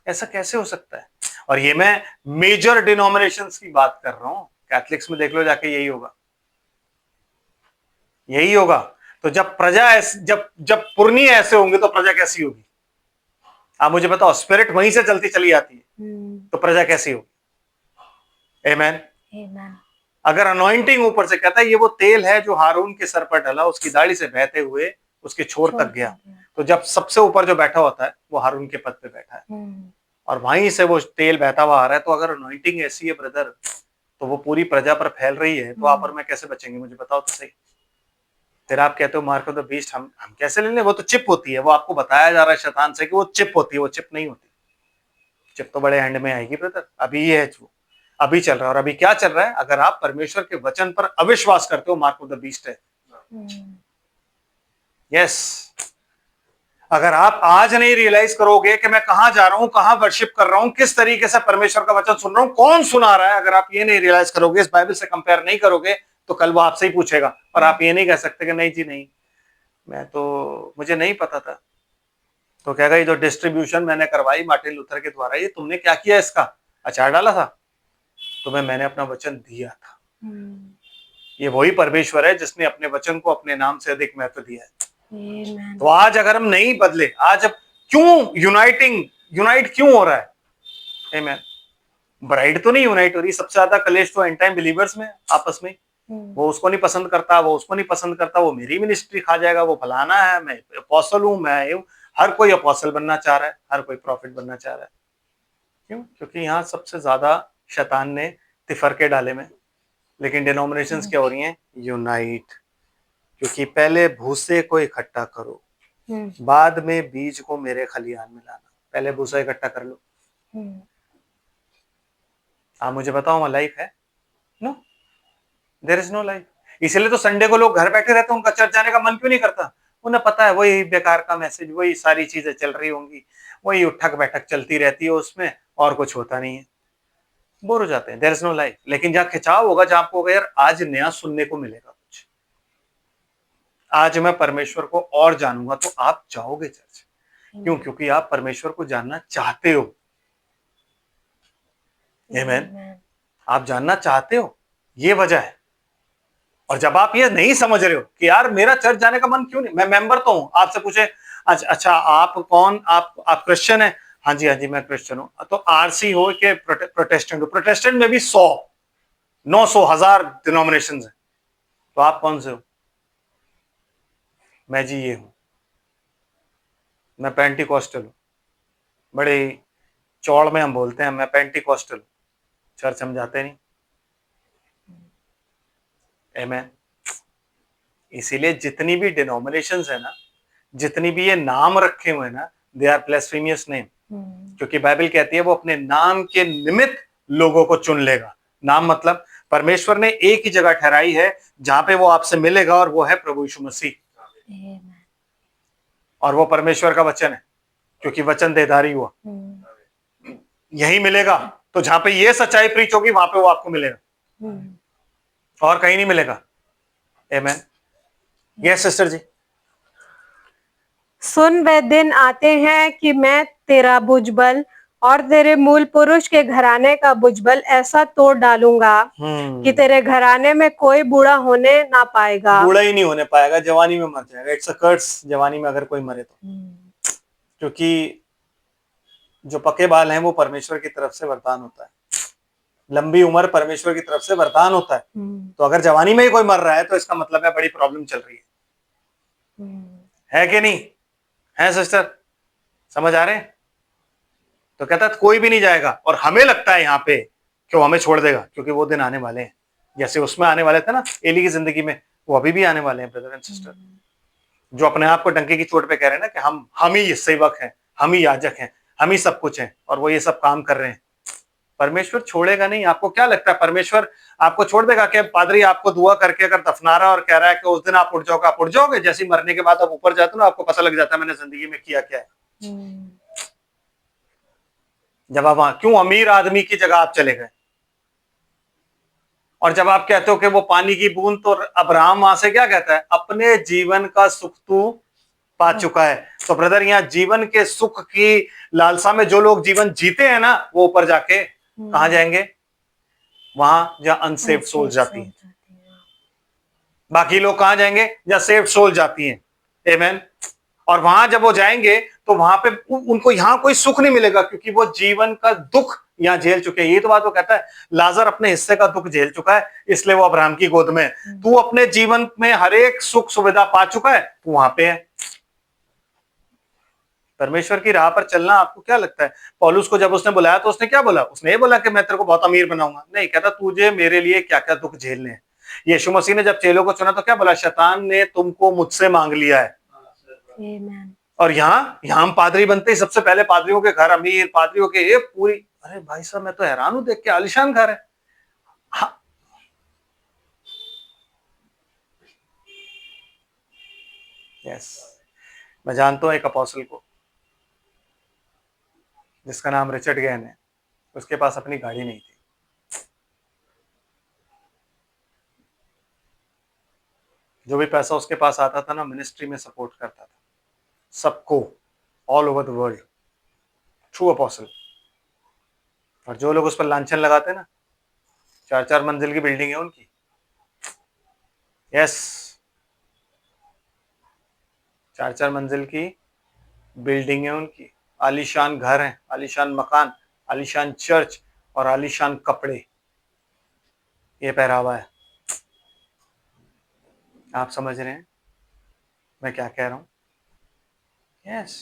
ऐसा कैसे हो सकता है? और ये मैं मेजर डिनोमिनेशंस की बात कर रहा हूं। कैथलिक्स में देख लो जाके, यही होगा, यही होगा। तो जब प्रजा जब जब पुरनी ऐसे होंगे तो प्रजा कैसी होगी? आप मुझे बताओ, स्पिरिट वहीं से चलती चली आती है तो प्रजा कैसी होगी? आमेन। Amen. अगर अनॉइंटिंग ऊपर से, कहता है ये वो तेल है जो हारून के सर पर डला, उसकी दाढ़ी से बहते हुए उसके छोर तक गया। तो जब सबसे ऊपर जो बैठा होता है वो हारून के पद पे बैठा है और वहीं से वो तेल बहता हुआ आ रहा है। तो अगर अनॉइंटिंग ऐसी है ब्रदर, तो वो पूरी प्रजा पर फैल रही है, तो आप और मैं कैसे बचेंगे? मुझे बताओ तो सही। फिर आप कहते हो मार्क ऑफ द बीस्ट, हम कैसे ले लें? वो तो चिप होती है, वो आपको बताया जा रहा है शैतान से कि वो चिप होती है। वो चिप नहीं होती। चिप तो बड़े एंड में आएगी ब्रदर। अभी ये है जो अभी चल रहा है। और अभी क्या चल रहा है? अगर आप परमेश्वर के वचन पर अविश्वास करते हो, मार्क ऑफ द बीस्ट है। यस। अगर आप आज नहीं रियलाइज करोगे कि मैं कहां जा रहा हूं, कहां वर्शिप कर रहा हूं, किस तरीके से परमेश्वर का वचन सुन रहा हूं, कौन सुना रहा है, अगर आप ये नहीं रियलाइज करोगे, इस बाइबल से कंपेयर नहीं करोगे, तो कल वो आपसे ही पूछेगा। और आप ये नहीं कह सकते कि नहीं जी नहीं, मुझे नहीं पता था। तो कहेगा ये जो डिस्ट्रीब्यूशन मैंने करवाई मार्टिन लूथर के द्वारा, ये तुमने क्या किया? इसका अचार डाला था? तुम्हें मैंने अपना वचन दिया था। ये वही परमेश्वर है जिसने अपने वचन को अपने नाम से अधिक महत्व दिया है। Amen. तो आज अगर हम नहीं बदले, आज अब क्यों यूनाइट क्यों हो रहा है? आमेन। ब्राइड तो नहीं यूनाइट हो रही। सबसे ज्यादा कलेश तो एंड टाइम बिलीवर्स में आपस में। वो उसको नहीं पसंद करता, वो उसको नहीं पसंद करता, वो मेरी मिनिस्ट्री खा जाएगा, वो फलाना है, मैं अपोस्टल हूं, मैं हूं। हर कोई अपोस्टल बनना चाह रहा है, हर कोई प्रॉफिट बनना चाह रहा है। क्यों? क्योंकि यहाँ सबसे ज्यादा शैतान ने तिफरके डाले में। लेकिन डिनोमिनेशंस क्या हो रही हैं? यूनाइट। क्योंकि पहले भूसे को इकट्ठा करो, बाद में बीज को मेरे खलियान में लाना। पहले भूसा इकट्ठा कर लो। आप मुझे बताओ, वहां लाइफ है? No, there is no life. इसलिए तो संडे को लोग घर बैठे रहते हैं, उनका चर्च जाने का मन क्यों नहीं करता? उन्हें पता है वही बेकार का मैसेज, वही सारी चीजें चल रही होंगी, वही उठक बैठक चलती रहती है उसमें, और कुछ होता नहीं है। बोर हो जाते हैं। There is no life. लेकिन जहां खिंचाव होगा, जहां आपको यार आज नया सुनने को मिलेगा, कुछ आज मैं परमेश्वर को और जानूंगा, तो आप जाओगे चर्च। क्यों? क्योंकि आप परमेश्वर को जानना चाहते हो। आमेन। आप जानना चाहते हो, ये वजह है। और जब आप ये नहीं समझ रहे हो कि यार मेरा चर्च जाने का मन क्यों नहीं, मैं मेंबर तो हूं, आपसे पूछे अच्छा आप कौन, आप क्रिश्चियन है? हाँ जी मैं क्रिश्चियन हूं। तो आरसी हो कि प्रोटेस्टेंट हो? प्रोटेस्टेंट में भी 100, 900, 1000 डिनोमिनेशन है। तो आप कौन से हो? मैं जी ये हूं, मैं पेंटिकॉस्टल हूं। बड़े चौड़ में हम बोलते हैं मैं पेंटिकॉस्टल हूं। चर्च हम जाते नहीं। आमेन। इसीलिए जितनी भी डिनोमिनेशंस है ना, जितनी भी ये नाम रखे हुए हैं ना, दे आर ब्लास्फेमियस नेम। क्योंकि बाइबल कहती है वो अपने नाम के निमित्त लोगों को चुन लेगा। नाम मतलब परमेश्वर ने एक ही जगह ठहराई है जहां पे वो आपसे मिलेगा, और वो है प्रभु यीशु मसीह। और वो परमेश्वर का वचन है, क्योंकि वचन देदारी हुआ। यही मिलेगा। तो जहां पे ये सच्चाई प्रीच होगी, वहां पे वो आपको मिलेगा, और कहीं नहीं मिलेगा। आमेन। यस सिस्टर जी। सुन, वे दिन आते हैं कि मैं तेरा भुजबल और तेरे मूल पुरुष के घराने का भुजबल ऐसा तोड़ डालूंगा कि तेरे घराने में कोई बूढ़ा होने ना पाएगा। बूढ़ा ही नहीं होने पाएगा, जवानी में मर जाएगा। इट्स अ कर्स, जवानी में अगर कोई मरे तो। क्योंकि जो पक्के बाल हैं वो परमेश्वर की तरफ से वरदान होता है। लंबी उम्र परमेश्वर की तरफ से वरदान होता है। तो अगर जवानी में ही कोई मर रहा है तो इसका मतलब है बड़ी प्रॉब्लम चल रही है कि नहीं? है सिस्टर? समझ आ रहे हैं? तो कहता है कोई भी नहीं जाएगा, और हमें लगता है यहाँ पे कि वो हमें छोड़ देगा, क्योंकि वो दिन आने वाले हैं, जैसे उसमें आने वाले थे ना एली की जिंदगी में, वो अभी भी आने वाले हैं ब्रदर एंड सिस्टर। जो अपने आप को डंके की चोट पे कह रहे हैं ना कि हम ही सेवक हैं, हम ही याजक हैं, हम ही सब कुछ हैं, और वो ये सब काम कर रहे हैं। परमेश्वर छोड़ेगा नहीं। आपको क्या लगता है परमेश्वर आपको छोड़ देगा? कि पादरी आपको दुआ करके अगर दफना रहा और कह रहा है कि उस दिन आप उठ जाओगे, आप उठ जाओगे? जैसे मरने के बाद आप ऊपर जाते हो ना, आपको पता लग जाता है मैंने जिंदगी में किया क्या है। जब आप वहां क्यों अमीर आदमी की जगह आप चले गए, और जब आप कहते हो कि वो पानी की बूंद, तो अब्राहम वहां से क्या कहता है? अपने जीवन का सुख तू पा चुका है। तो ब्रदर, यहाँ जीवन के सुख की लालसा में जो लोग जीवन जीते हैं ना, वो ऊपर जाके कहां जाएंगे? वहां जहां अनसेव्ड सोल जाती है। बाकी लोग कहां जाएंगे? जहां सेव्ड सोल जाती हैं। आमेन। और वहां जब वो जाएंगे तो वहां पे उनको यहां कोई सुख नहीं मिलेगा, क्योंकि वो जीवन का दुख यहां झेल चुके हैं। ये तो बात वो कहता है, लाजर अपने हिस्से का दुख झेल चुका है, इसलिए वो अब्राहम की गोद में है। तू अपने जीवन में हर एक सुख सुविधा पा चुका है, तू वहां पे है। परमेश्वर की राह पर चलना, आपको क्या लगता है? पौलुस को जब उसने बुलाया तो उसने क्या बोला? उसने ये बोला कि मैं तेरे को बहुत अमीर बनाऊंगा? नहीं, कहता तुझे मेरे लिए क्या क्या दुख झेलने हैं। यीशु मसीह ने जब चेलों को चुना तो क्या बोला? शैतान ने तुमको मुझसे मांग लिया है। और यहाँ हम पादरी बनते ही सबसे पहले पादरियों के घर, अमीर पादरियों के, ये पूरी, अरे भाई साहब मैं तो हैरान हूं देख के, आलिशान घर है। हाँ। यस, मैं जानता हूं एक अपोस्टल को जिसका नाम रिचर्ड गेन है। उसके पास अपनी गाड़ी नहीं थी। जो भी पैसा उसके पास आता था ना, मिनिस्ट्री में सपोर्ट करता था सबको, all over the world, true apostle. और जो लोग उस पर लांछन लगाते ना, 4-4 मंजिल की बिल्डिंग है उनकी। यस, 4-4 मंजिल की बिल्डिंग है उनकी, आलीशान घर है, आलीशान मकान, आलीशान चर्च, और आलीशान कपड़े, ये पहरावा है। आप समझ रहे हैं मैं क्या कह रहा हूं? यस।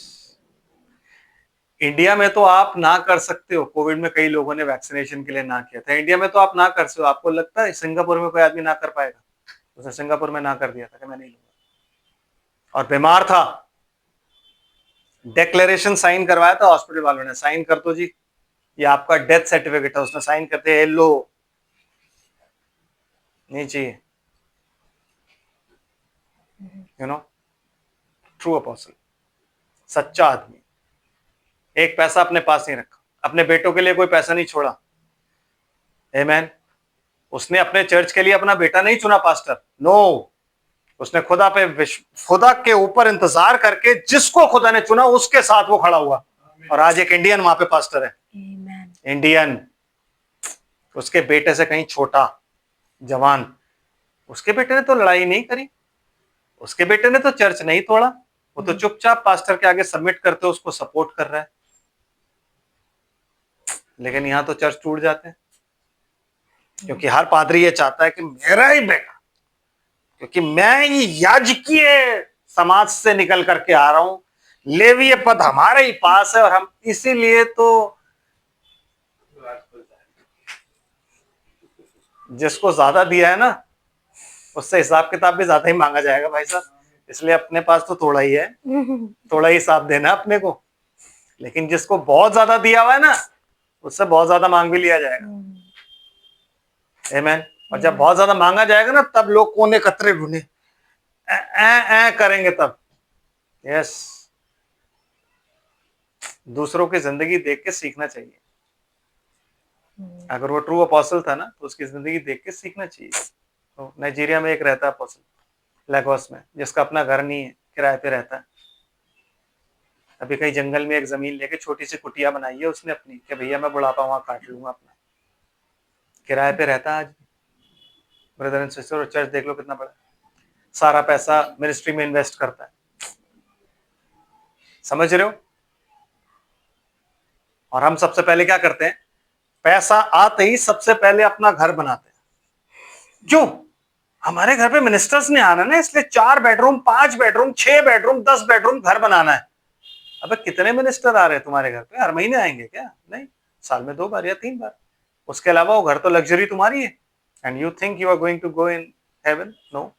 इंडिया में तो आप ना कर सकते हो। कोविड में कई लोगों ने वैक्सीनेशन के लिए ना किया था। इंडिया में तो आप ना कर सकते हो। आपको लगता है सिंगापुर में कोई आदमी ना कर पाएगा? उसने सिंगापुर में ना कर दिया था कि मैं नहीं लूंगा, और बीमार था। डिक्लेरेशन साइन करवाया था हॉस्पिटल वालों ने, साइन कर दो जी, ये आपका डेथ सर्टिफिकेट है। उसने साइन करते हैं, लो, नहीं चाहिए। यू नो, ट्रू अपोस्टल, सच्चा आदमी, एक पैसा अपने पास नहीं रखा, अपने बेटों के लिए कोई पैसा नहीं छोड़ा। आमेन। उसने अपने चर्च के लिए अपना बेटा नहीं चुना पास्टर, नो। उसने खुदा के ऊपर इंतजार करके जिसको खुदा ने चुना उसके साथ वो खड़ा हुआ, और आज एक इंडियन वहां पे पास्टर है। इंडियन, उसके बेटे से कहीं छोटा, जवान। उसके बेटे ने तो लड़ाई नहीं करी, उसके बेटे ने तो चर्च नहीं तोड़ा, वो तो चुपचाप पास्टर के आगे सबमिट करते उसको सपोर्ट कर रहा है। लेकिन यहां तो चर्च टूट जाते हैं, क्योंकि हर पादरी ये चाहता है कि मेरा ही बेटा, क्योंकि मैं ही याजकीय समाज से निकल करके आ रहा हूं, लेवीय पद हमारे ही पास है, और हम इसीलिए तो जिसको ज्यादा दिया है ना, उससे हिसाब किताब भी ज्यादा ही मांगा जाएगा भाई साहब। इसलिए अपने पास तो थोड़ा ही है, थोड़ा ही हिसाब देना अपने को। लेकिन जिसको बहुत ज्यादा दिया हुआ है ना, उससे बहुत ज्यादा मांग भी लिया जाएगा। आमेन। और जब बहुत ज्यादा मांगा जाएगा ना, तब लोग कोने कतरे ढूंढे करेंगे तब। यस, दूसरों की जिंदगी देख के सीखना चाहिए। अगर वो ट्रू अपोस्टल था ना, तो उसकी जिंदगी देख के सीखना चाहिए। तो नाइजीरिया में एक रहता है अपोस्टल, लेगोस में, जिसका अपना घर नहीं है, किराए पे रहता है। अभी कहीं जंगल में एक जमीन लेके छोटी सी कुटिया बनाई है उसने अपनी, कि भैया मैं बुढ़ापा वहां काट लूंगा अपना। किराए पे रहता है आज। ब्रदर एंड सिस्टर, चर्च देख लो कितना बड़ा, सारा पैसा मिनिस्ट्री में इन्वेस्ट करता है। समझ रहे हो? और हम सबसे पहले क्या करते हैं? पैसा आते ही सबसे पहले अपना घर बनाते हैं। क्यों? हमारे घर पे मिनिस्टर्स ने आना ना, इसलिए 4 बेडरूम, 5 बेडरूम, 6 बेडरूम, 10 बेडरूम घर बनाना है। अबे कितने मिनिस्टर आ रहे हैं तुम्हारे घर पे? हर महीने आएंगे क्या? नहीं, साल में 2 बार या 3 बार। उसके अलावा वो घर तो लग्जरी तुम्हारी है। And you think you are going to go in heaven? No.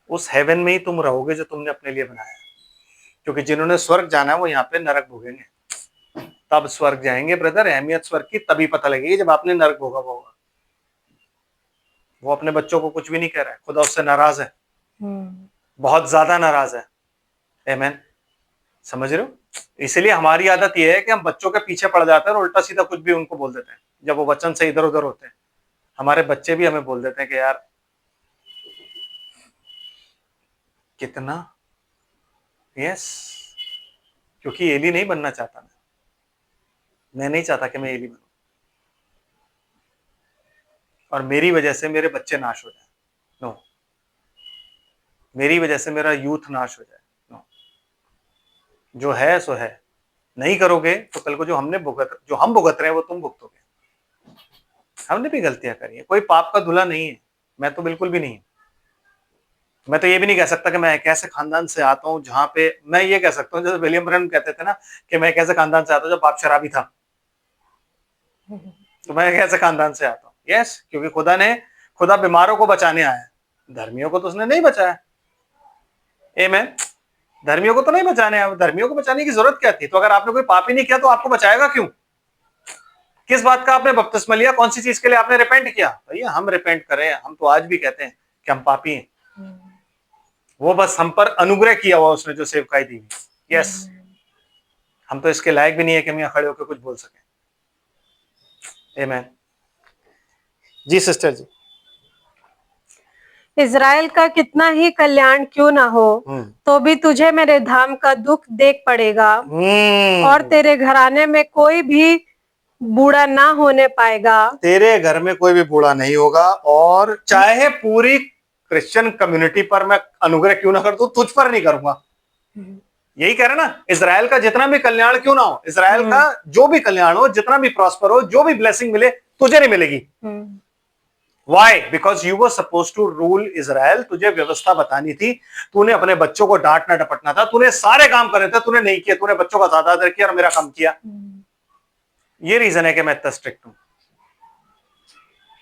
उस हेवन में ही तुम रहोगे जो तुमने अपने लिए बनाया है। क्योंकि जिन्होंने स्वर्ग जाना है वो यहाँ पे नरक भोगेंगे, तब स्वर्ग जाएंगे ब्रदर। अहमियत स्वर्ग की तभी पता लगेगी जब आपने नरक भोगा होगा। वो अपने बच्चों को कुछ भी नहीं कह रहा है, खुदा उससे नाराज है, बहुत ज्यादा नाराज है। आमीन। समझ रहे हो? इसलिए हमारी आदत यह है कि हम बच्चों के पीछे पड़ जाते हैं और उल्टा सीधा कुछ भी उनको बोल देते हैं। जब वो वचन से इधर उधर होते हैं, हमारे बच्चे भी हमें बोल देते हैं कि यार कितना, यस, क्योंकि एली नहीं बनना चाहता मैं नहीं चाहता कि मैं एली बनूं और मेरी वजह से मेरे बच्चे नाश हो जाए। नो, मेरी वजह से मेरा यूथ नाश हो जाए। नो, जो है सो है। नहीं करोगे तो कल को जो हम भुगत रहे हैं वो तुम भुगतोगे। हमने भी गलतियां करी है, कोई पाप का धुला नहीं है। मैं तो बिल्कुल भी नहीं। मैं तो ये भी नहीं कह सकता कि मैं एक ऐसे खानदान से आता हूं जहां पे, मैं ये कह सकता हूं जैसे विलियम ब्रन कहते थे ना कि मैं एक ऐसे खानदान से आता हूं जब बाप शराबी था, तो मैं एक ऐसे खानदान से आता हूं। यस, क्योंकि खुदा बीमारों को बचाने आया है, धर्मियों को तो उसने नहीं बचाया। आमीन। धर्मियों को तो नहीं बचाने आया, धर्मियों को बचाने की जरूरत क्या थी? तो अगर आपने कोई पाप ही नहीं किया तो आपको बचाएगा क्यों? किस बात का आपने बपतिस्मा लिया? कौन सी चीज के लिए आपने रिपेंट किया? भैया हम रिपेंट करें, हम तो आज भी कहते हैं कि हम पापी हैं। वो बस हम पर अनुग्रह किया हुआ उसने जो सेवकाई दी हुई। यस, हम तो इसके लायक भी नहीं है कि हम यहाँ खड़े होकर कुछ बोल सकें। आमीन। जी सिस्टर जी। इज़राइल का कितना ही कल्याण क्यों ना हो, तो भी तुझे मेरे धाम का दुख देख पड़ेगा और तेरे घराने में कोई भी बूढ़ा ना होने पाएगा। तेरे घर में कोई भी बूढ़ा नहीं होगा, और चाहे पूरी क्रिश्चियन कम्युनिटी पर मैं अनुग्रह क्यों ना कर दूं, तुझ पर नहीं करूंगा। यही कह रहे ना, इज़राइल का जितना भी कल्याण क्यों ना हो, इज़राइल का जो भी कल्याण हो, जितना भी प्रॉस्पर हो, जो भी ब्लेसिंग मिले, तुझे नहीं मिलेगी। Why? Because you were suppose to rule Israel. तुझे व्यवस्था बतानी थी, तूने अपने बच्चों को डांटना डपटना था, तूने सारे काम करे थे, तूने नहीं किया। तूने बच्चों का ज्यादा आदर किया और मेरा कम किया। ये रीजन है कि मैं इतना स्ट्रिक्ट हूं,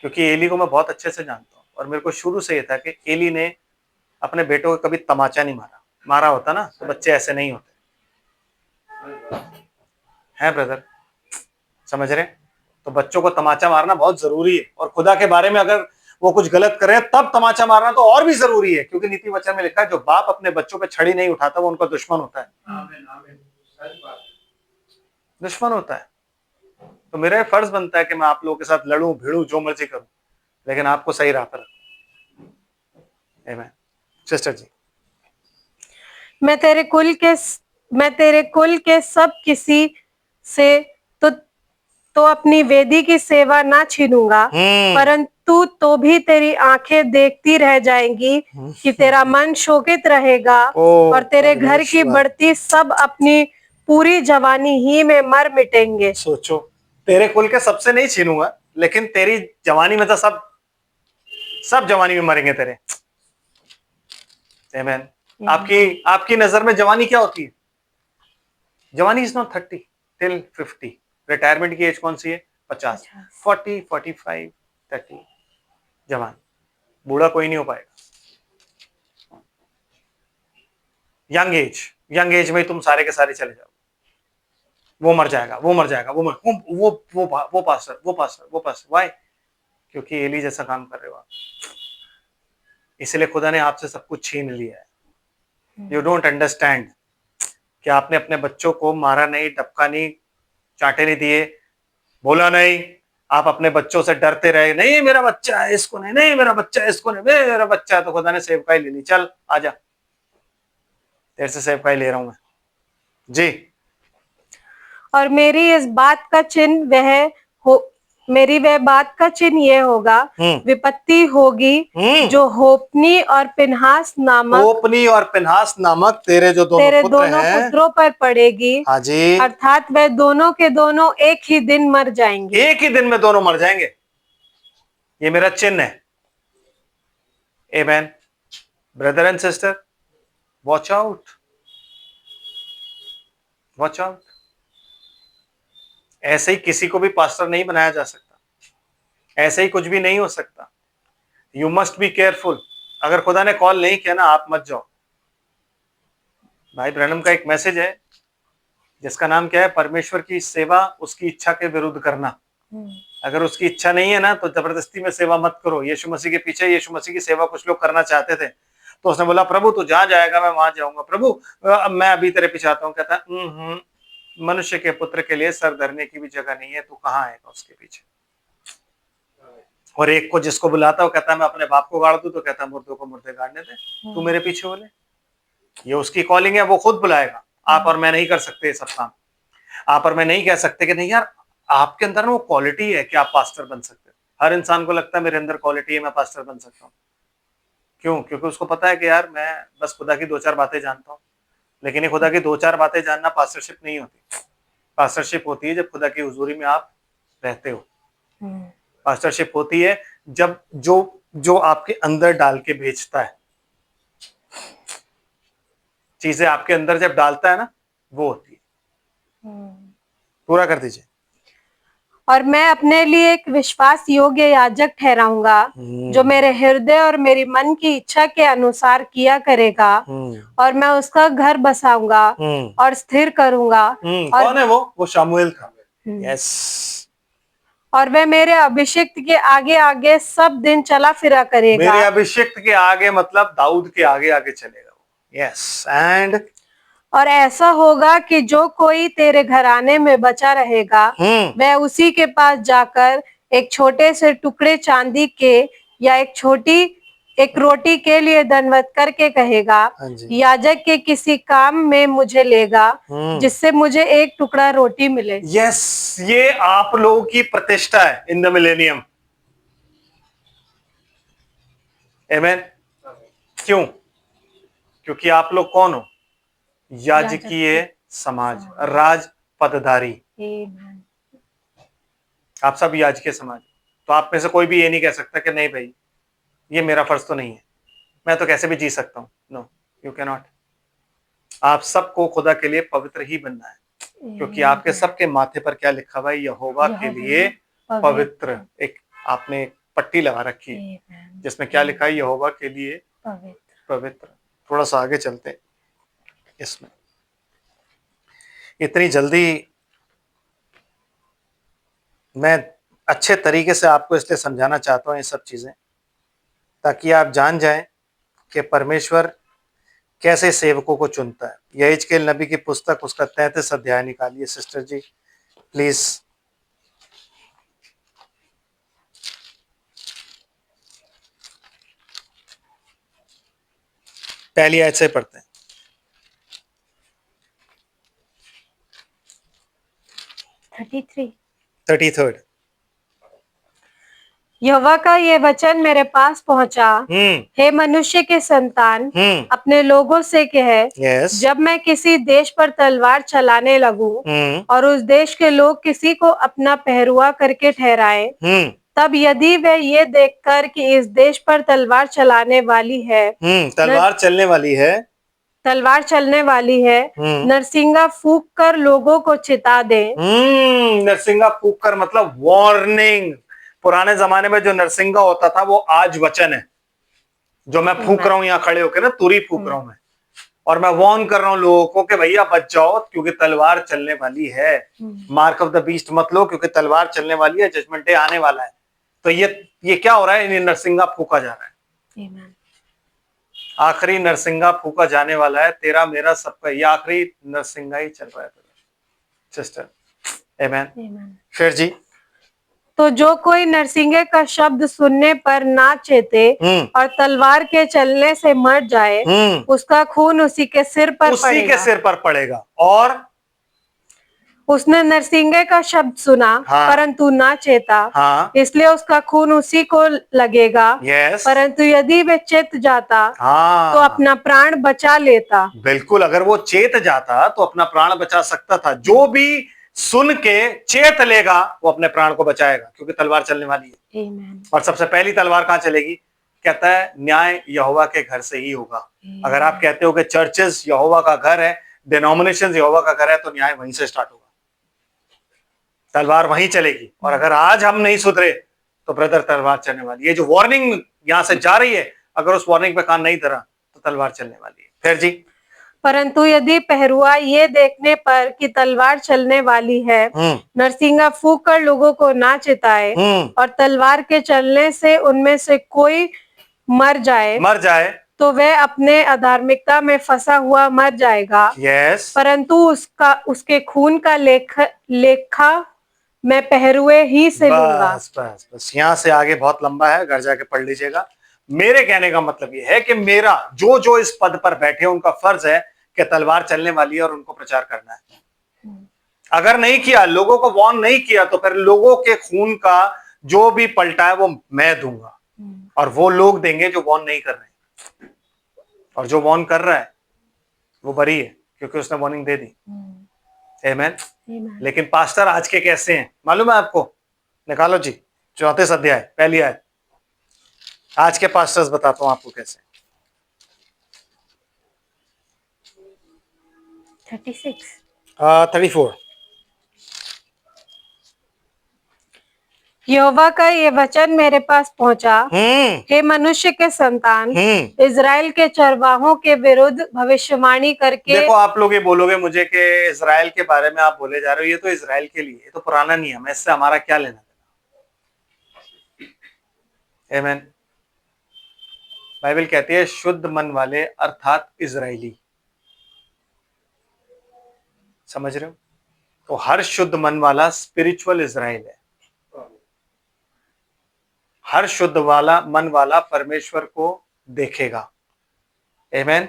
क्योंकि एली को मैं बहुत अच्छे से जानता हूं और मेरे को शुरू से यह था कि एली ने अपने बेटों को कभी तमाचा नहीं मारा। मारा होता ना तो बच्चे ऐसे नहीं होते हैं ब्रदर, समझ रहे? तो बच्चों को तमाचा मारना बहुत जरूरी है, और खुदा के बारे में अगर वो कुछ गलत करे तब तमाचा मारना तो और भी जरूरी है, क्योंकि नीति वचन में लिखा है जो बाप अपने बच्चों पे छड़ी नहीं उठाता वो उनका दुश्मन होता है। दुश्मन होता है। तो मेरा फर्ज बनता है कि मैं आप लोगों के साथ लड़ूं भिड़ूं जो मर्जी करूं, लेकिन आपको सही राह पर रखूं। आमीन। सिस्टर जी। मैं तेरे कुल के सब किसी से तो अपनी वेदी की सेवा ना छीनूंगा, परंतु तो भी तेरी आंखें देखती रह जाएंगी कि तेरा मन शोकित रहेगा और तेरे घर की बढ़ती सब अपनी पूरी जवानी ही में मर मिटेंगे। सोचो, तेरे कुल के सबसे नहीं छीनूंगा, लेकिन तेरी जवानी में तो सब जवानी में मरेंगे तेरे। आमीन। आपकी नजर में जवानी क्या होती है? जवानी इज नॉट 30 टिल 50। रिटायरमेंट की एज कौन सी है? 50। 40, 45, 30 जवान। बूढ़ा कोई नहीं हो पाएगा। यंग एज में तुम सारे के सारे चले जाओ। वो मर जाएगा, वो पास्टर। वाई? क्योंकि एली जैसा काम कर रहे हो आप, इसलिए खुदा ने आपसे सब कुछ छीन लिया है। यू डोंट अंडरस्टैंड कि आपने अपने बच्चों को मारा नहीं, डबका नहीं, चांटे नहीं दिए, बोला नहीं। आप अपने बच्चों से डरते रहे, नहीं मेरा बच्चा है इसको नहीं मेरा बच्चा है इसको नहीं, मेरा बच्चा है। तो खुदा ने सेवकाई ले ली, चल आजा, तेरे से सेवकाई ले रहा हूं मैं। जी। और मेरी इस बात का चिन्ह मेरी वह बात का चिन्ह ये होगा, विपत्ति होगी जो होपनी और पिनहास नामक होपनी और पिनहास नामक तेरे जो तेरे दोनों पुत्र दोनों हैं, पुत्रों पर पड़ेगी। हाँ जी, अर्थात वह दोनों के दोनों एक ही दिन मर जाएंगे। एक ही दिन में दोनों मर जाएंगे। ये मेरा चिन्ह है। Amen. Brother and sister, watch out, watch out. ऐसे ही किसी को भी पास्टर नहीं बनाया जा सकता, ऐसे ही कुछ भी नहीं हो सकता। You must be careful. अगर खुदा ने कॉल नहीं किया ना, आप मत जाओ। भाई ब्रैनम का एक मैसेज है जिसका नाम क्या है, परमेश्वर की सेवा उसकी इच्छा के विरुद्ध करना। अगर उसकी इच्छा नहीं है ना, तो जबरदस्ती में सेवा मत करो। यीशु मसीह के पीछे यीशु मसीह की सेवा कुछ लोग करना चाहते थे, तो उसने बोला प्रभु तू जहां जाएगा मैं वहां जाऊंगा, प्रभु मैं अभी तेरे पीछे आता हूँ। कहता मनुष्य के पुत्र के लिए सर धरने की भी जगह नहीं है, तू कहाँ आएगा उसके पीछे। और एक को जिसको बुलाता वो कहता मैं अपने बाप को गाड़ दूं, तो कहता मुर्दों को मुर्दे गाड़ने दे, तू मेरे पीछे बोले। ये उसकी कॉलिंग है, वो खुद बुलाएगा। आप और मैं नहीं कर सकते ये सब काम। आप और मैं नहीं कह सकते कि नहीं यार आपके अंदर ना वो क्वालिटी है कि आप पास्टर बन सकते हो। हर इंसान को लगता है मेरे अंदर क्वालिटी है, मैं पास्टर बन सकता हूँ। क्यों? क्योंकि उसको पता है कि यार मैं बस खुदा की 2-4 बातें जानता हूँ। लेकिन ये खुदा की 2-4 बातें जानना पास्टरशिप नहीं होती। पास्टरशिप होती है जब खुदा की हुजूरी में आप रहते हो। पास्टरशिप होती है जब जो आपके अंदर डाल के भेजता है, चीजें आपके अंदर जब डालता है ना, वो होती है। पूरा कर दीजिए। और मैं अपने लिए एक विश्वास योग्य याजक ठहराऊंगा, जो मेरे हृदय और मेरी मन की इच्छा के अनुसार किया करेगा, और मैं उसका घर बसाऊंगा और स्थिर करूंगा। और कौन है वो शामुएल था। यस। और वह मेरे अभिषिक्त के आगे आगे सब दिन चला फिरा करेगा। मेरे अभिषिक्त के आगे मतलब दाऊद के आगे आगे चलेगा। यस। एंड और ऐसा होगा कि जो कोई तेरे घराने में बचा रहेगा, वह उसी के पास जाकर एक छोटे से टुकड़े चांदी के या एक रोटी के लिए दंडवत करके कहेगा, याजक के किसी काम में मुझे लेगा, जिससे मुझे एक टुकड़ा रोटी मिले। यस, ये आप लोगों की प्रतिष्ठा है इन द मिलेनियम। आमेन। क्यों? क्योंकि आप लोग कौन हो? याजकीय समाज, राज पदधारी। आप सब याजकीय समाज। तो आप में से कोई भी ये नहीं कह सकता कि नहीं भाई ये मेरा फर्ज तो नहीं है, मैं तो कैसे भी जी सकता हूं। No, you can not. आप सबको खुदा के लिए पवित्र ही बनना है, क्योंकि आपके सबके माथे पर क्या लिखा हुआ है? यहोवा के लिए पवित्र। एक आपने एक पट्टी लगा रखी है जिसमें क्या लिखा है? यहोवा के लिए पवित्र। थोड़ा सा आगे चलते हैं। इसमें इतनी जल्दी मैं अच्छे तरीके से आपको इसलिए समझाना चाहता हूँ ये सब चीजें, ताकि आप जान जाएं कि परमेश्वर कैसे सेवकों को चुनता है। यहेजकेल नबी की पुस्तक उसका 33 अध्याय निकालिए सिस्टर जी प्लीज। पहली आयत से पढ़ते हैं। 33। यहोवा का ये वचन मेरे पास पहुंचा, हे मनुष्य के संतान, अपने लोगों से कह, जब मैं किसी देश पर तलवार चलाने लगूं और उस देश के लोग किसी को अपना पहरुआ करके ठहराए, तब यदि वे ये देखकर कि इस देश पर तलवार चलाने वाली है, तलवार चलने वाली है, नरसिंगा फूंक कर लोगों को चिता दे। नरसिंगा फूंक कर मतलब वार्निंग। पुराने जमाने में जो नरसिंगा होता था वो आज वचन है, जो मैं फूंक रहा हूं यहाँ खड़े होकर ना, तुरी फूंक रहा हूं मैं, और मैं वार्न कर रहा हूं लोगों को कि भैया बच जाओ क्योंकि तलवार चलने वाली है। मार्क ऑफ द बीस्ट मत लो, क्योंकि तलवार चलने वाली है, जजमेंट डे आने वाला है। तो ये क्या हो रहा है? नरसिंगा फूंका जा रहा है। आखिरी नरसिंगा फूंका जाने वाला है, तेरा मेरा सबका। ये आखिरी नरसिंगा ही चल रहा है सिस्टर। आमेन। फिर जी, तो जो कोई नरसिंगे का शब्द सुनने पर ना चेते और तलवार के चलने से मर जाए, उसका खून उसी के सिर पर पड़ेगा। और उसने नरसिंगे का शब्द सुना, हाँ। परंतु ना चेता, हाँ। इसलिए उसका खून उसी को लगेगा। यस। परंतु यदि वे चेत जाता तो हाँ, अपना प्राण बचा लेता। बिल्कुल, अगर वो चेत जाता तो अपना प्राण बचा सकता था। जो भी सुन के चेत लेगा वो अपने प्राण को बचाएगा, क्योंकि तलवार चलने वाली है। Amen. और सबसे पहली तलवार कहां चलेगी? कहता है न्याय यहोवा के घर से ही होगा। अगर आप कहते हो कि चर्चेस यहोवा का घर है, डिनोमिनेशन यहोवा का घर है, तो न्याय वहीं से स्टार्ट होगा, तलवार वहीं चलेगी। और अगर आज हम नहीं सुधरे तो ब्रदर तलवार चलने वाली है। ये जो वार्निंग यहां से जा रही है, अगर उस वार्निंग पे कान नहीं धरा तो तलवार चलने वाली है। फिर जी, परंतु यदि पहरुआ ये देखने पर कि तलवार चलने वाली है, नरसिंगा फूंक कर लोगों को ना चिताए और तलवार के चलने से उनमें से कोई मर जाए तो वह अपने अधार्मिकता में फंसा हुआ मर जाएगा। यस, परंतु उसके खून का लेखा मैं पहरुए ही से लूंगा। बस बस बस, यहां से आगे बहुत लंबा है, घर जाके पढ़ लीजिएगा। मेरे कहने का मतलब यह है कि मेरा जो जो इस पद पर बैठे उनका फर्ज है कि तलवार चलने वाली है और उनको प्रचार करना है। अगर नहीं किया, लोगों को वार्न नहीं किया, तो फिर लोगों के खून का जो भी पलटा है वो मैं दूंगा, और वो लोग देंगे जो वार्न नहीं कर रहे। और जो वार्न कर रहा है वो बरी है, क्योंकि उसने वार्निंग दे दी। आमेन। लेकिन पास्टर आज के कैसे हैं मालूम है आपको? निकालो जी 34 अध्याय पहली आयत। आज के पास्टर्स बताता हूं आपको कैसे। 34। यहोवा का ये वचन मेरे पास पहुंचा, हे मनुष्य के संतान, इजराइल के चरवाहों के विरुद्ध भविष्यवाणी करके। देखो, आप लोग ये बोलोगे मुझे कि इजराइल के बारे में आप बोले जा रहे हो, ये तो इजराइल के लिए, ये तो पुराना नियम है, इससे हमारा क्या लेना देना। आमीन। बाइबल कहती है शुद्ध मन वाले, अर्थात इजरायली। समझ रहे हो? तो हर शुद्ध मन वाला स्पिरिचुअल इजराइल है। हर शुद्ध वाला मन वाला परमेश्वर को देखेगा। आमीन।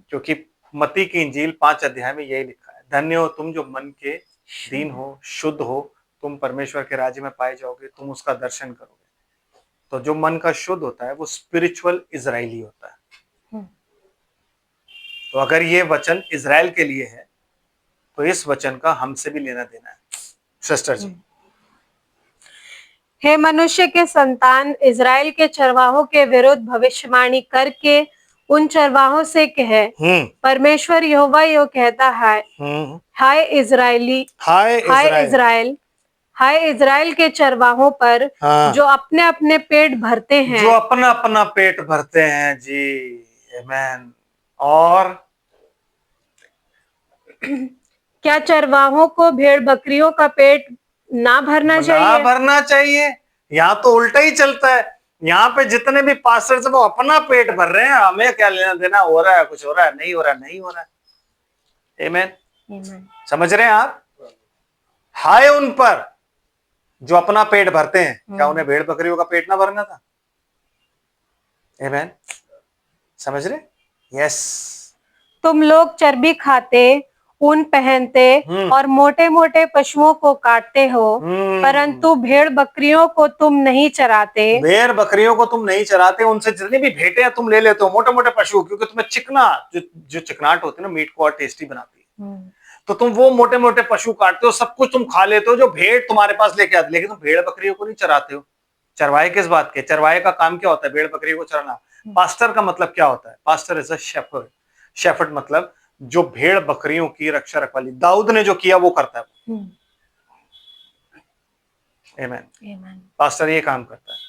क्योंकि मत्ती की इंजील 5 अध्याय में यही लिखा है, धन्य हो तुम जो मन के दीन हो, शुद्ध हो, तुम परमेश्वर के राज्य में पाए जाओगे, तुम उसका दर्शन करोगे। तो जो मन का शुद्ध होता है वो स्पिरिचुअल इजरायली होता है। तो अगर ये वचन इजराइल के लिए है तो इस वचन का हमसे भी लेना देना है। सिस्टर जी, हे मनुष्य के संतान, इजराइल के चरवाहों के विरुद्ध भविष्यवाणी करके उन चरवाहों से कहे, परमेश्वर यहोवा यो कहता है, हाय इजराइली, हाय इजराइल, हाय इजराइल के चरवाहों पर, जो अपने अपने पेट भरते हैं, जो अपना अपना पेट भरते हैं जी। आमीन। और क्या चरवाहों को भेड़ बकरियों का पेट ना भरना चाहिए? यहाँ तो उल्टा ही चलता है। यहाँ पे जितने भी पास्टर्स वो अपना पेट भर रहे हैं, हमें क्या लेना देना, हो रहा है कुछ हो रहा है, नहीं हो रहा है, नहीं हो रहा है। आमीन। समझ रहे हैं आप? हाय उन पर जो अपना पेट भरते हैं, क्या उन्हें भेड़ बकरियों का पेट ना भरना था? आमीन। समझ रहे? यस। तुम लोग चर्बी खाते, ऊन पहनते और मोटे मोटे पशुओं को काटते हो, परंतु भेड़ बकरियों को तुम नहीं चराते। भेड़ बकरियों को तुम नहीं चराते, उनसे जितनी भी भेंटे तुम ले लेते हो, मोटे मोटे पशु, क्योंकि तुम्हें चिकना जो चिकनाट होती है ना, मीट को और टेस्टी बनाती है, तो तुम वो मोटे मोटे पशु काटते हो, सब कुछ तुम खा लेते हो जो भेड़ तुम्हारे पास लेके आते, लेकिन तुम भेड़ बकरियों को नहीं चराते हो। चरवाए किस बात के? चरवाए का काम क्या होता है? भेड़ बकरियों को चराना। पास्टर का मतलब क्या होता है? Pastor is a shepherd. Shepherd मतलब जो भेड़ बकरियों की रक्षा रखवाली। दाऊद ने जो किया वो करता है। आमीन। पास्टर ये काम करता है।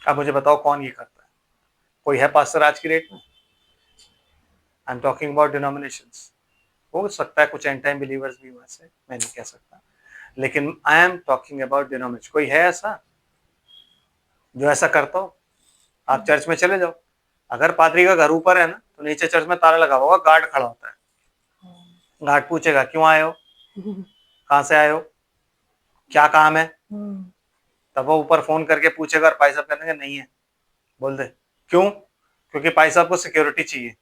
अब मुझे बताओ कौन ये करता है? कोई है पास्टर आज की डेट में? I am talking about denominations. हो सकता है कुछ एंड टाइम बिलीवर्स भी हो, ऐसे मैं नहीं कह सकता, लेकिन I am talking about denomination. कोई है ऐसा जो ऐसा करता हो? आप चर्च में चले जाओ, अगर पादरी का घर ऊपर है ना, तो नीचे चर्च में ताला लगा होगा, गार्ड खड़ा होता है। गार्ड पूछेगा क्यों आए हो, कहां से आए हो, क्या काम है, तब वो ऊपर फोन करके पूछेगा और भाई साहब कहते नहीं है, बोल दे क्यों, क्योंकि भाई साहब को सिक्योरिटी चाहिए।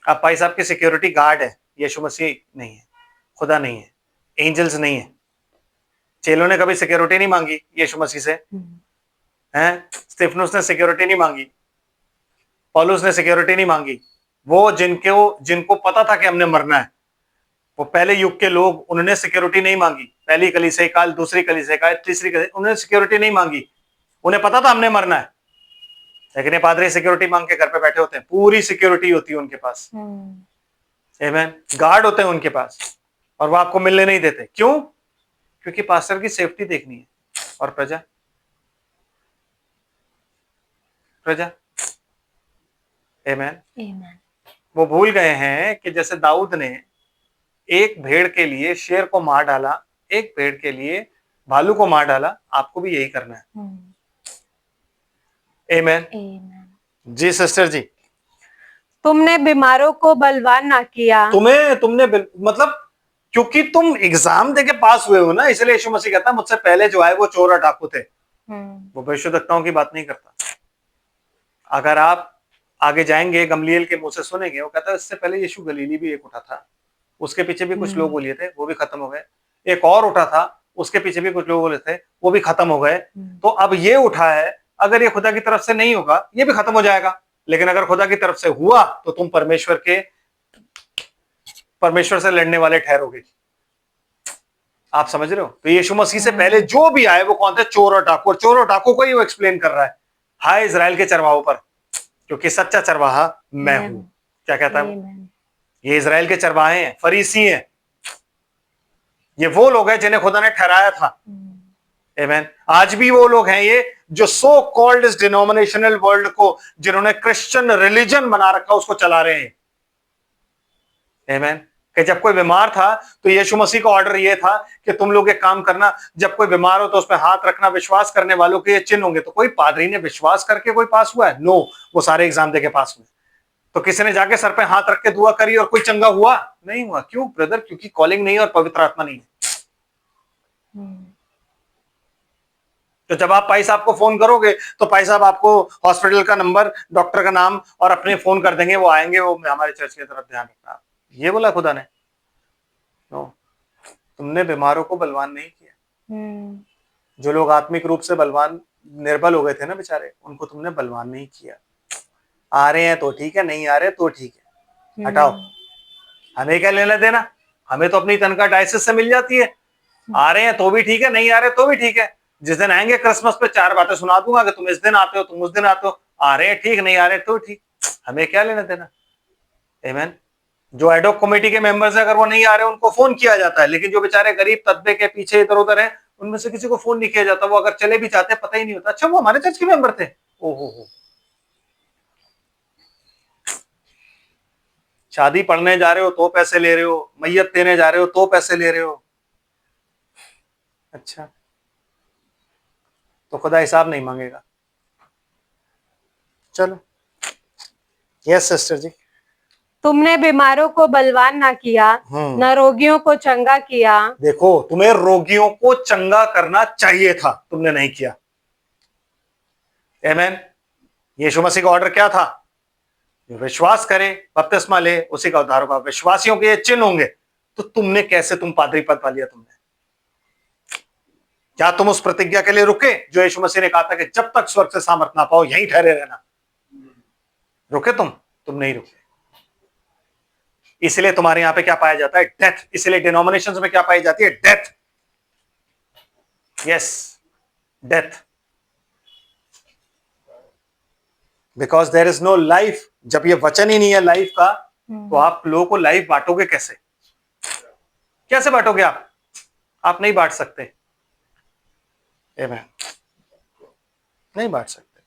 आप भाई साहब की सिक्योरिटी गार्ड है, यीशु मसीह नहीं है, खुदा नहीं है, एंजल्स नहीं है। चेलों ने कभी सिक्योरिटी नहीं मांगी यीशु मसीह से, हैं? स्तिफनुस ने सिक्योरिटी नहीं मांगी, पौलुस ने सिक्योरिटी नहीं मांगी। वो जिनको जिनको पता था कि हमने मरना है, वो पहले युग के लोग, उन्होंने सिक्योरिटी नहीं मांगी। पहली कलीसिया काल, दूसरी कलीसिया काल, तीसरी कलीसिया, उन्होंने सिक्योरिटी नहीं मांगी। उन्हें पता था हमने मरना है, लेकिन ये पादरी सिक्योरिटी मांग के घर पे बैठे होते हैं, पूरी सिक्योरिटी होती है उनके पास, आमेन, गार्ड होते हैं उनके पास, और वो आपको मिलने नहीं देते। क्यों? क्योंकि पास्टर की सेफ्टी देखनी है, और प्रजा प्रजा आमेन। वो भूल गए हैं कि जैसे दाऊद ने एक भेड़ के लिए शेर को मार डाला, एक भेड़ के लिए भालू को मार डाला, आपको भी यही करना है। आमेन। जी सिस्टर जी, तुमने बीमारों को बलवान ना किया। तुमने मतलब क्योंकि तुम एग्जाम देके पास हुए हो ना, इसलिए यीशु मसीह कहता है मुझसे पहले जो आए वो चोर और डाकू थे। वो भविष्यद्वक्ताओं की बात नहीं करता। अगर आप आगे जाएंगे, गमलीएल के मुंह से सुनेंगे, वो कहता है इससे पहले यीशु गलीली भी एक उठा था, उसके पीछे भी कुछ लोग बोलिए थे, वो भी खत्म हो गए। एक और उठा था, उसके पीछे भी कुछ लोग बोले थे, वो भी खत्म हो गए। तो अब ये उठा है, अगर ये खुदा की तरफ से नहीं होगा, ये भी खत्म हो जाएगा। लेकिन अगर खुदा की तरफ से हुआ तो तुम परमेश्वर से लड़ने वाले ठहरोगे। आप समझ रहे हो? तो यीशु मसीह से पहले जो भी आए वो कौन थे? चोर और डाकू। और चोर और डाकू को ही वो एक्सप्लेन कर रहा है, हाय इजराइल के चरवाहों पर, क्योंकि सच्चा चरवाहा मैं हूं। क्या कहता है वो? ये इजराइल के चरवाहे हैं, फरीसी हैं, ये वो लोग हैं जिन्हें खुदा ने ठहराया था। आमेन। आज भी वो लोग हैं ये जो सो कॉल्ड इस डिनोमिनेशनल वर्ल्ड को, जिन्होंने क्रिश्चियन रिलीजन बना रखा, उसको चला रहे हैं। आमेन। कि जब कोई बीमार था तो यीशु मसीह का ऑर्डर ये था कि तुम लोग एक काम करना, जब कोई बीमार हो तो उस पर हाथ रखना, विश्वास करने वालों के ये चिन्ह होंगे। तो कोई पादरी ने विश्वास करके कोई पास हुआ है? नो, वो सारे एग्जाम देके पास हुए। तो किसी ने जाके सर पे हाथ रख के दुआ करी और कोई चंगा हुआ? नहीं हुआ। क्यों ब्रदर? क्योंकि कॉलिंग नहीं है और पवित्र आत्मा नहीं है। तो जब आप भाई साहब को फोन करोगे तो भाई साहब आपको हॉस्पिटल का नंबर, डॉक्टर का नाम और अपने फोन कर देंगे, वो आएंगे, वो हमारे चर्च की तरफ ध्यान रखना। ये बोला खुदा ने? नो, तुमने बीमारों को बलवान नहीं किया। जो लोग आत्मिक रूप से बलवान, निर्बल हो गए थे ना बेचारे, उनको तुमने बलवान नहीं किया। आ रहे हैं तो ठीक है, नहीं आ रहे तो ठीक है, हटाओ, हमें क्या लेना देना? हमें तो अपनी तनख्वाह डायसिस से मिल जाती है। आ रहे हैं तो भी ठीक है, नहीं आ रहे तो भी ठीक है। जिस दिन आएंगे क्रिसमस पे 4 बातें सुना दूंगा कि तुम इस दिन आते हो, तुम उस दिन आते हो। आ रहे हैं ठीक, नहीं आ रहे तो ठीक, हमें क्या लेना देना। आमेन। जो एडॉक कमेटी के मेंबर्स हैं, अगर वो नहीं आ रहे उनको फोन किया जाता है, लेकिन जो बेचारे गरीब तबके के पीछे इधर उधर हैं, उनमें से किसी को फोन नहीं किया जाता। वो अगर चले भी जाते पता ही नहीं होता, अच्छा वो हमारे चर्च के मेंबर थे। ओहो, शादी पढ़ने जा रहे हो तो पैसे ले रहे हो, मैयत देने जा रहे हो तो पैसे ले रहे हो। अच्छा, तो खुदा हिसाब नहीं मांगेगा। चलो, यस सिस्टर जी। तुमने बीमारों को बलवान ना किया, न रोगियों को चंगा किया। देखो, तुम्हें रोगियों को चंगा करना चाहिए था, तुमने नहीं किया। आमेन। यीशु मसीह का ऑर्डर क्या था? जो विश्वास करे, बपतिस्मा ले, उसी का उद्धार होगा। विश्वासियों के ये चिन्ह होंगे। तो तुमने कैसे, तुम पादरी पद पा लिया तुमने? क्या तुम उस प्रतिज्ञा के लिए रुके जो यीशु मसीह ने कहा था कि जब तक स्वर्ग से सामर्थ ना पाओ यहीं ठहरे रहना? रुके तुम नहीं रुके। इसलिए तुम्हारे यहां पे क्या पाया जाता है? डेथ। इसलिए डिनोमिनेशंस में क्या पाई जाती है? Death. Yes, death. Because there is no life. जब ये वचन ही नहीं है लाइफ का, तो आप लोगों को लाइफ बांटोगे कैसे? कैसे बांटोगे आप नहीं बांट सकते। आमेन। नहीं बांट सकते।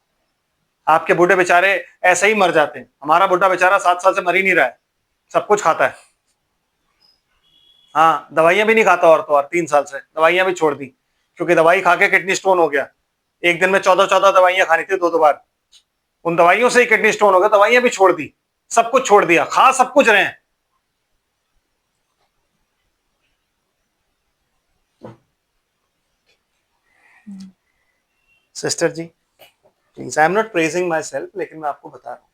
आपके बूढ़े बेचारे ऐसे ही मर जाते हैं। हमारा बुढ़ा बेचारा 7 साल से मर ही नहीं रहा है, सब कुछ खाता है। हाँ, दवाइयां भी नहीं खाता, और 3 साल से दवाइयां भी छोड़ दी, क्योंकि दवाई खा के किडनी स्टोन हो गया। एक दिन में 14 दवाइयां खानी थी, 2 बार। उन दवाइयों से ही किडनी स्टोन हो गया, दवाइयां भी छोड़ दी, सब कुछ छोड़ दिया, खा सब कुछ रहे हैं। Sister ji please, I am not praising my self, लेकिन मैं आपको बता रहा हूं,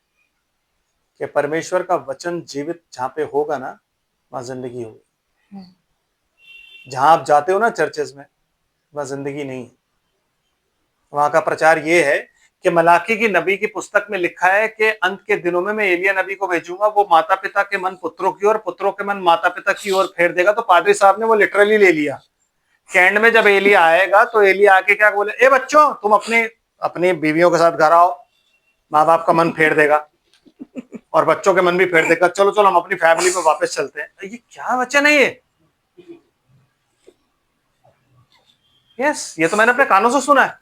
कि परमेश्वर का वचन जीवित जहां पे होगा ना, वहां जिंदगी होगी। जहां आप जाते हो ना चर्चेस में, वहां जिंदगी नहीं है। वहां का प्रचार ये है कि मलाकी की नबी की पुस्तक में लिखा है कि अंत के दिनों में मैं एलिया नबी को भेजूंगा, वो माता पिता के मन पुत्रों की ओर, पुत्रों के मन माता पिता की ओर फेर देगा। तो पादरी साहब ने वो लिटरली ले लिया। कैंड में जब एलिया आएगा तो एलिया आके क्या बोले, ए बच्चों तुम अपने अपनी बीवियों के साथ घर आओ, माँ बाप का मन फेर देगा और बच्चों के मन भी फेर देगा, चलो चलो हम अपनी फैमिली पे वापस चलते हैं। ये क्या वचन है ये? यस, ये तो मैंने अपने कानों से सुना है।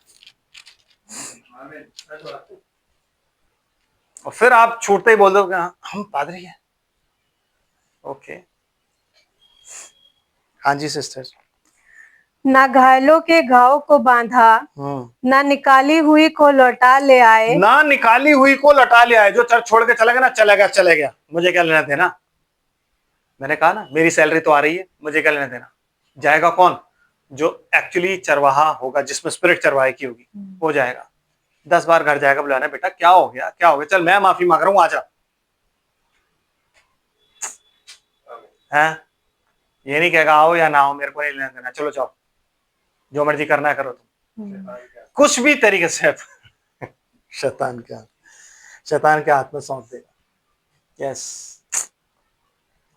और फिर आप छूटते ही बोल दो कि हम पादरी हैं। ओके, हाँ जी सिस्टर। ना घायलों के घाव को बांधा, ना निकाली हुई को लौटा ले आए। ना निकाली हुई को लौटा ले आए। जो चर्च छोड़ के चला गया ना, चले गया, मुझे क्या लेना देना। मैंने कहा ना, मेरी सैलरी तो आ रही है, मुझे क्या लेना देना। जाएगा कौन? जो एक्चुअली चरवाहा होगा, जिसमें स्पिरिट चरवाहे की होगी, वो जाएगा। 10 बार घर जाएगा, बुलाना, बेटा क्या हो गया, क्या हो गया, चल मैं माफी मांग रहा हूं, आजा। है, ये नहीं कहेगा आओ या ना आओ, मेरे को नहीं लेना देना, चलो जाओ, जो मर्जी करना है करो तुम। कुछ भी तरीके से शैतान के हाथ में सौंप देगा। यस,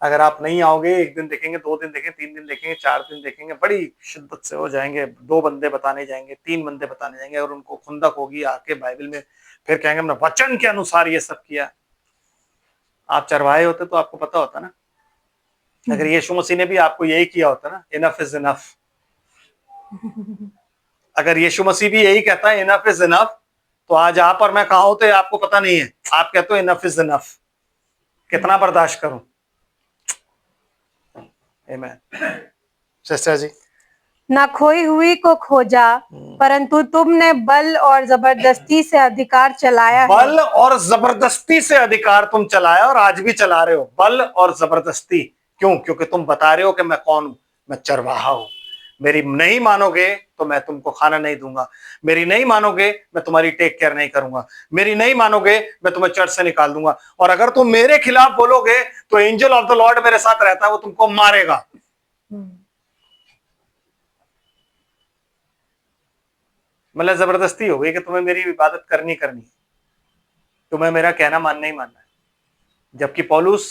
अगर आप नहीं आओगे, 1 दिन देखेंगे, 2 दिन देखेंगे, 3 दिन देखेंगे, 4 दिन देखेंगे, बड़ी शिद्दत से हो जाएंगे। 2 बंदे बताने जाएंगे, 3 बंदे बताने जाएंगे, और उनको खुंदक होगी आके बाइबल में, फिर कहेंगे हमने वचन के अनुसार ये सब किया। आप चरवाहे होते तो आपको पता होता ना। अगर यीशु मसीह ने भी आपको यही किया होता ना, इनफ इज इनफ। अगर यीशु मसीह भी यही कहता है इनफ इज इनफ, तो आज आप और मैं कहाँ होते आपको पता नहीं है। आप कहते हो इनफ इज इनफ, कितना बर्दाश्त करूं। आमीन। सिस्टर जी, ना खोई हुई को खोजा, परंतु तुमने बल और जबरदस्ती से अधिकार चलाया है। बल और जबरदस्ती से अधिकार तुम चलाया, और आज भी चला रहे हो। बल और जबरदस्ती क्यों? क्योंकि तुम बता रहे हो कि मैं कौन हूं, मैं चरवाहा हूं। मेरी नहीं मानोगे तो मैं तुमको खाना नहीं दूंगा, मेरी नहीं मानोगे मैं तुम्हारी टेक केयर नहीं करूंगा, मेरी नहीं मानोगे मैं तुम्हें चर्च से निकाल दूंगा, और अगर तुम मेरे खिलाफ बोलोगे तो एंजल ऑफ द लॉर्ड मेरे साथ रहता है, वो तुमको मारेगा। मतलब जबरदस्ती हो गई कि तुम्हें मेरी इबादत करनी है, तुम्हें मेरा कहना मानना ही मानना है। जबकि पौलुस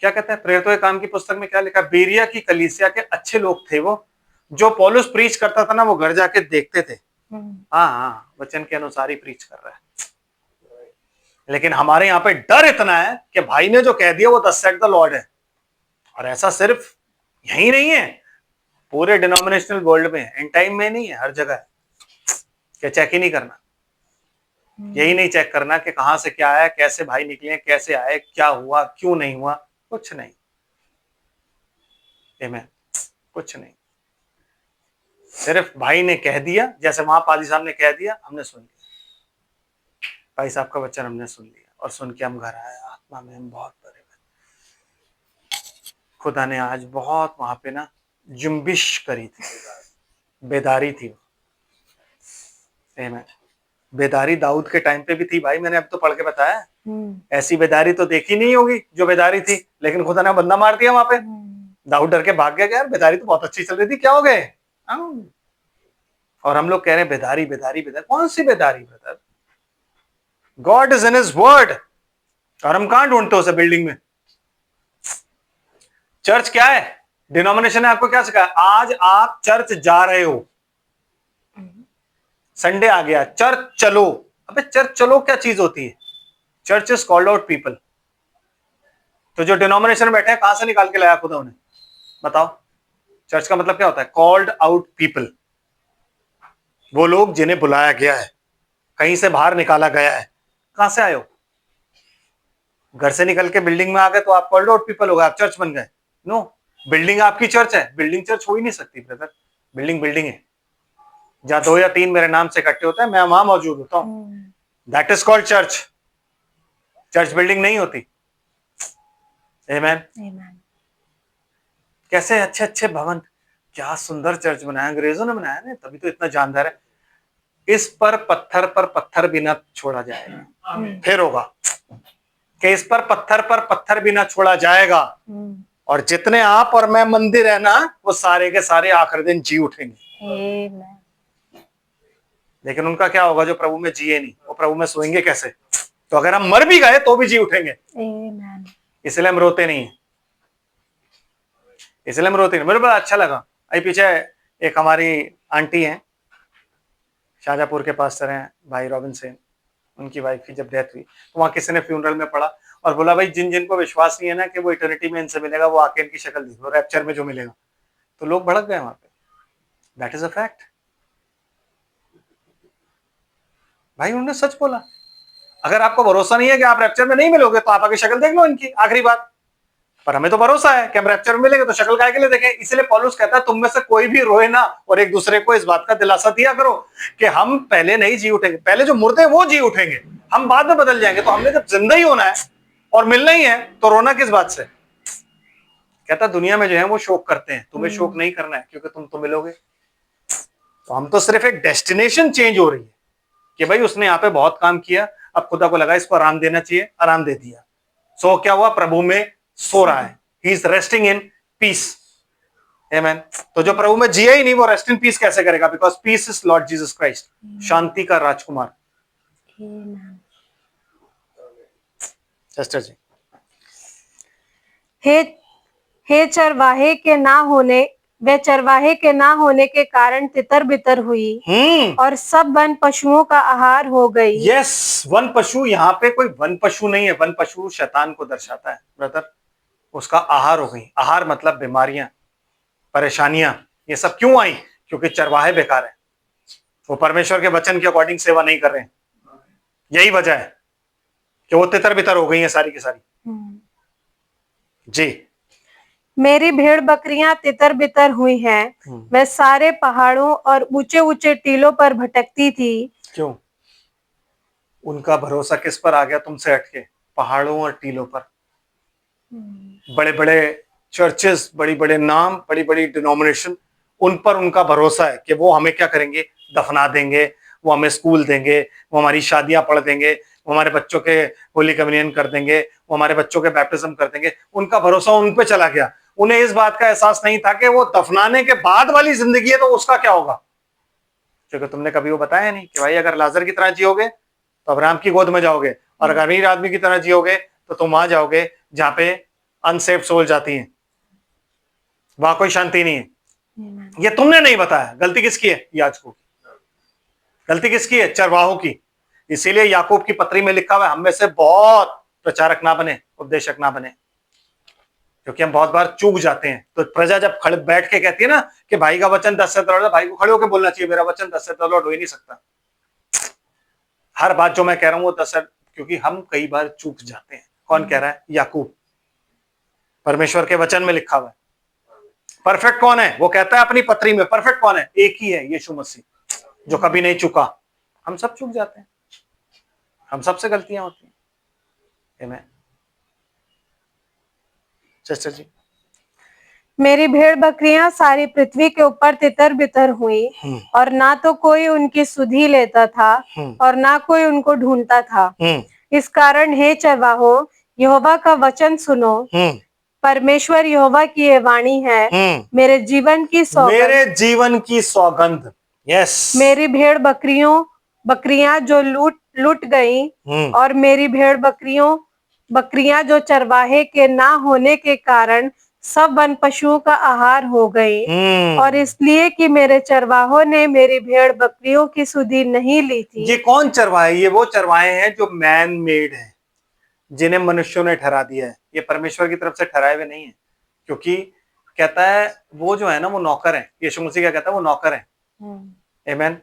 क्या कहता है, प्रेरितों के काम की पुस्तक में क्या लिखा, बेरिया की कलीसिया के अच्छे लोग थे वो, जो पौलुस प्रीच करता था ना, वो घर जाके देखते थे, हाँ वचन के अनुसार ही प्रीच कर रहा है। लेकिन हमारे यहाँ पे डर इतना है कि भाई ने जो कह दिया वो थस सेड द लॉर्ड है। और ऐसा सिर्फ यही नहीं है, पूरे डिनोमिनेशनल वर्ल्ड में, एंड टाइम में नहीं है, हर जगह है। क्या चेक ही नहीं करना, यही नहीं चेक करना कि कहां से क्या आया, कैसे भाई निकले, कैसे आए, क्या हुआ, क्यों नहीं हुआ, कुछ नहीं। आमीन, कुछ नहीं। सिर्फ भाई ने कह दिया, जैसे वहां पादी साहब ने कह दिया, हमने सुन लिया, भाई साहब का वचन हमने सुन लिया, और सुन के हम घर आए, आत्मा में हम बहुत भरे। खुदा ने आज बहुत वहां पे ना जुम्बिश करी थी, बेदारी थी। आमीन। बेदारी दाऊद के टाइम पे भी थी भाई, मैंने अब तो पढ़ के बताया। ऐसी बेदारी तो देखी नहीं होगी जो बेदारी थी, लेकिन खुदा ने बंदा मार दिया वहां पे। दाऊद डर के भाग गया, यार बेदारी तो बहुत अच्छी चल रही थी, क्या हो गए। और हम लोग कह रहे हैं बेदारी बेदारी बेदारी, कौन सी बेदारी brother? God is in his word, और हम कहां ढूंढते उसे बिल्डिंग में। चर्च क्या है? डिनोमिनेशन ने आपको क्या सिखाया? आज आप चर्च जा रहे हो, संडे आ गया, चर्च चलो। अबे चर्च चलो क्या चीज होती है? Church is called out people. तो जो डिनोमिनेशन में बैठे हैं, कहां से निकाल के लाया खुदा उन्हें? बताओ। चर्च का मतलब क्या होता है? कॉल्ड आउट पीपल, वो लोग जिन्हें बुलाया गया है, कहीं से बाहर निकाला गया है। कहां से आए हो? घर से निकल के बिल्डिंग में आ गए तो आप कॉल्ड आउट पीपल हो गए, आप चर्च बन गए? नो, बिल्डिंग आपकी चर्च है। बिल्डिंग चर्च हो ही नहीं सकती ब्रदर। बिल्डिंग बिल्डिंग है, जहां 2 या 3 मेरे नाम से इकट्ठे होता है, मैं वहां मौजूद होता हूं, that is called church. Church building नहीं होती। आमीन। कैसे अच्छे अच्छे भवन, क्या सुंदर चर्च बनाया, अंग्रेजों ने बनाया ना, तभी तो इतना जानदार है। इस पर पत्थर भी न छोड़ा जाएगा, फिर होगा। कि इस पर पत्थर भी ना छोड़ा जाएगा, और जितने आप और मैं मंदिर है ना, वो सारे के सारे आखिरी दिन जी उठेंगे। Amen. लेकिन उनका क्या होगा जो प्रभु में जिए नहीं? वो प्रभु में सोएंगे कैसे? तो अगर हम मर भी गए तो भी जी उठेंगे। Amen. इसलिए हम रोते नहीं, इसलिए हम रोते नहीं। मुझे बड़ा अच्छा लगा, अभी पीछे एक हमारी आंटी हैं, शाहजहापुर के पास्टर हैं, भाई रॉबिन सेन, उनकी वाइफ की जब डेथ हुई तो वहां किसी ने फ्यूनरल में पढ़ा और बोला भाई जिन जिन को विश्वास नहीं है ना कि वो इटर्निटी में इनसे मिलेगा, वो आके इनकी शक्ल देखो रैप्चर में जो मिलेगा। तो लोग भड़क गए वहां पे। That is a fact. भाई उन्होंने सच बोला। अगर आपको भरोसा नहीं है कि आप रैप्चर में नहीं मिलोगे तो आप आगे शक्ल देख लो इनकी, आखिरी बात। पर हमें तो भरोसा है कि हम रैप्चर में मिलेंगे, तो शक्ल काहे के लिए देखें? इसलिए पौलुस कहता है तुम में से कोई भी रोए ना, और एक दूसरे को इस बात का दिलासा दिया करो कि हम पहले नहीं जी उठेंगे, पहले जो मुर्दे वो जी उठेंगे, हम बाद में बदल जाएंगे। तो हमने जब जिंदा ही होना है और मिलना ही है तो रोना किस बात से? कहता दुनिया में जो है वो शोक करते हैं, तुम्हें शोक नहीं करना है क्योंकि तुम तो मिलोगे। तो हम तो सिर्फ एक डेस्टिनेशन चेंज हो रही है कि भाई उसने यहाँ पे बहुत काम किया, अब खुदा को लगा इसको आराम देना चाहिए, आराम दे दिया। सो क्या हुआ? प्रभु में सो रहा है। He is resting in peace. Amen. तो जो प्रभु में जिया ही नहीं वो रेस्ट इन पीस कैसे करेगा? Because peace is Lord Jesus Christ, शांति का राजकुमार। Amen. सिस्टर जी। हे चरवाहे के ना होने, वे चरवाहे के ना होने के कारण तितर बितर हुई और सब वन पशुओं का आहार हो गई। यस, वन पशु। यहाँ पे कोई वन पशु नहीं है, वन पशु शैतान को दर्शाता है ब्रदर। उसका आहार हो गई। आहार मतलब बीमारियां, परेशानियां। ये सब क्यों आई? क्योंकि चरवाहे बेकार है, वो परमेश्वर के वचन के अकॉर्डिंग सेवा नहीं कर रहे हैं। यही वजह है कि वो तितर बितर हो गई है सारी की सारी। जी। मेरी भेड़ बकरियां तितर बितर हुई हैं, वे सारे पहाड़ों और ऊंचे ऊंचे टीलों पर भटकती थी। क्यों? उनका भरोसा किस पर आ गया? तुमसे हटके पहाड़ों और टीलों पर। बड़े बड़े चर्चेस, बड़ी बड़े नाम, बड़ी बड़ी डिनोमिनेशन, उन पर उनका भरोसा है कि वो हमें क्या करेंगे? दफना देंगे, वो हमें स्कूल देंगे, वो हमारी शादियां पढ़ देंगे, वो हमारे बच्चों के होली कम्युनियन कर देंगे, वो हमारे बच्चों के बैप्टिज्म कर देंगे। उनका भरोसा उन पे चला गया। उन्हें इस बात का एहसास नहीं था कि वो दफनाने के बाद वाली जिंदगी है तो उसका क्या होगा। क्योंकि तुमने कभी वो बताया नहीं कि भाई अगर लाजर की तरह जियोगे तो अब्राहम की गोद में जाओगे, और अगर अमीर आदमी की तरह जियोगे तो तुम वहां जाओगे जहां पे अनसेफ सोल जाती हैं, वहां कोई शांति नहीं है। ये तुमने नहीं बताया। गलती किसकी है? याजकों की। गलती किसकी है? चरवाहों की। इसीलिए याकूब की पत्री में लिखा हुआ है हम में से बहुत प्रचारक ना बने, उपदेशक ना बने, क्योंकि हम बहुत बार चूक जाते हैं। तो प्रजा जब खड़े बैठ के कहती है ना कि भाई का वचन 10 से लौट, भाई को खड़े होकर बोलना चाहिए मेरा वचन 10 से लौट हो ही नहीं सकता। हर बात जो मैं कह रहा हूं वो 10, क्योंकि हम कई बार चूक जाते हैं। कौन कह रहा है? याकूब। परमेश्वर के वचन में लिखा हुआ है। परफेक्ट कौन है? वो कहता है अपनी पत्री में परफेक्ट कौन है? एक ही है, यीशु मसीह, जो कभी नहीं चुका। हम सब चूक जाते हैं, हम सबसे गलतियां होती हैं। आमीन। सिस्टर जी। मेरी भेड़ बकरियां सारी पृथ्वी के ऊपर तितर बितर हुई और ना तो कोई उनकी सुधि लेता था और ना कोई उनको ढूंढता था। इस कारण हे चरवाहो, यहोवा का वचन सुनो। परमेश्वर यहोवा की ये वाणी है, मेरे जीवन की सौगंध, मेरे जीवन की सौगंध। यस। मेरी भेड़ बकरियां जो लूट गई और मेरी भेड़ बकरियां जो चरवाहे के ना होने के कारण सब वन पशुओं का आहार हो गई, और इसलिए कि मेरे चरवाहों ने मेरी भेड़ बकरियों की सुधि नहीं ली थी। ये कौन चरवाहे? ये वो चरवाहे हैं जो मैन मेड है, जिन्हें मनुष्यों ने ठहरा दिया है। ये परमेश्वर की तरफ से ठहराए हुए नहीं है, क्योंकि कहता है वो जो है ना वो नौकर है। यीशु मसीह क्या कहता है? वो नौकर है। आमीन।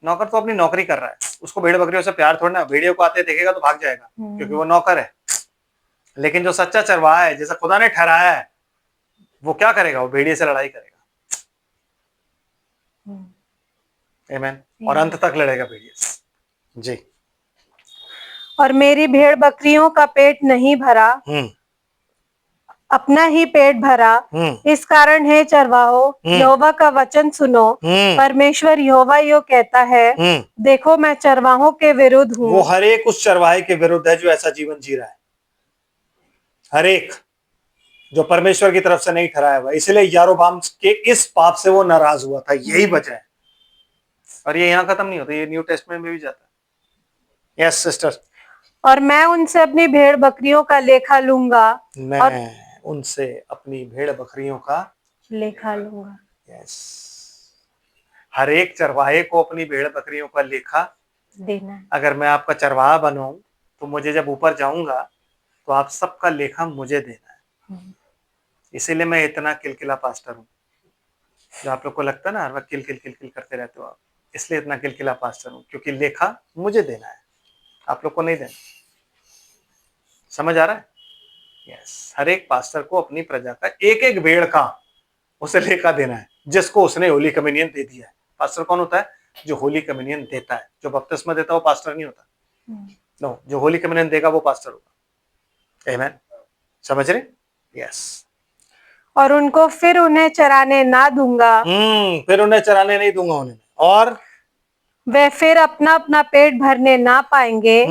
नौकर तो अपनी नौकरी कर रहा है, उसको भेड़ बकरियों से प्यार थोड़ा ना। भेड़ियों को आते देखेगा तो भाग जाएगा क्योंकि वो नौकर है। लेकिन जो सच्चा चरवाहा है, जैसा खुदा ने ठहराया है, वो क्या करेगा? वो भेड़िए से लड़ाई करेगा। आमीन। और अंत तक लड़ेगा भेड़िए से। जी। और मेरी भेड़ बकरियों का पेट नहीं भरा, अपना ही पेट भरा। इस कारण हे चरवाहो, यहोवा का वचन सुनो। परमेश्वर यहोवा यो कहता है, देखो मैं चरवाहों के विरुद्ध हूँ। वो हर एक उस चरवाहे के विरुद्ध है जो ऐसा जीवन जी रहा है। हर एक जो परमेश्वर की तरफ से नहीं ठहराया हुआ, इसलिए यारोबाम के इस पाप से वो नाराज हुआ था, यही वजह है। और ये यहाँ खत्म नहीं होता, ये न्यू टेस्टमेंट में भी जाता है। Yes sister. और मैं उनसे अपनी भेड़ बकरियों का लेखा लूंगा। मैं उनसे अपनी भेड़ बकरियों का लेखा लूंगा। यस, हर एक चरवाहे को अपनी भेड़ बकरियों का लेखा देना है। अगर मैं आपका चरवाहा बनाऊं तो मुझे जब ऊपर जाऊंगा तो आप सबका लेखा मुझे देना है। इसीलिए मैं इतना किलकिला पास्टर हूँ। जो आप लोग को लगता है ना हर वक्त किल किल किल किल करते रहते हो आप, इसलिए इतना किलकिला पास्टर हूँ, क्योंकि लेखा मुझे देना है, आप लोग को नहीं देना। समझ आ रहा है? यस, हर एक पास्टर को अपनी प्रजा का एक एक भेड़ का उसे लेखा देना है, जिसको उसने होली कम्युनियन दे दिया है। पास्टर कौन होता है? जो होली कम्युनियन देता है। जो बपतिस्मा देता है वो पास्टर नहीं होता। नो, जो होली कम्युनियन देगा वो पास्टर होगा। आमेन। समझ रहे? यस। और उनको फिर उन्हें चराने ना दूंगा। फिर उन्हें चराने नहीं दूंगा उन्हें। और वे फिर अपना अपना पेट भरने ना पाएंगे।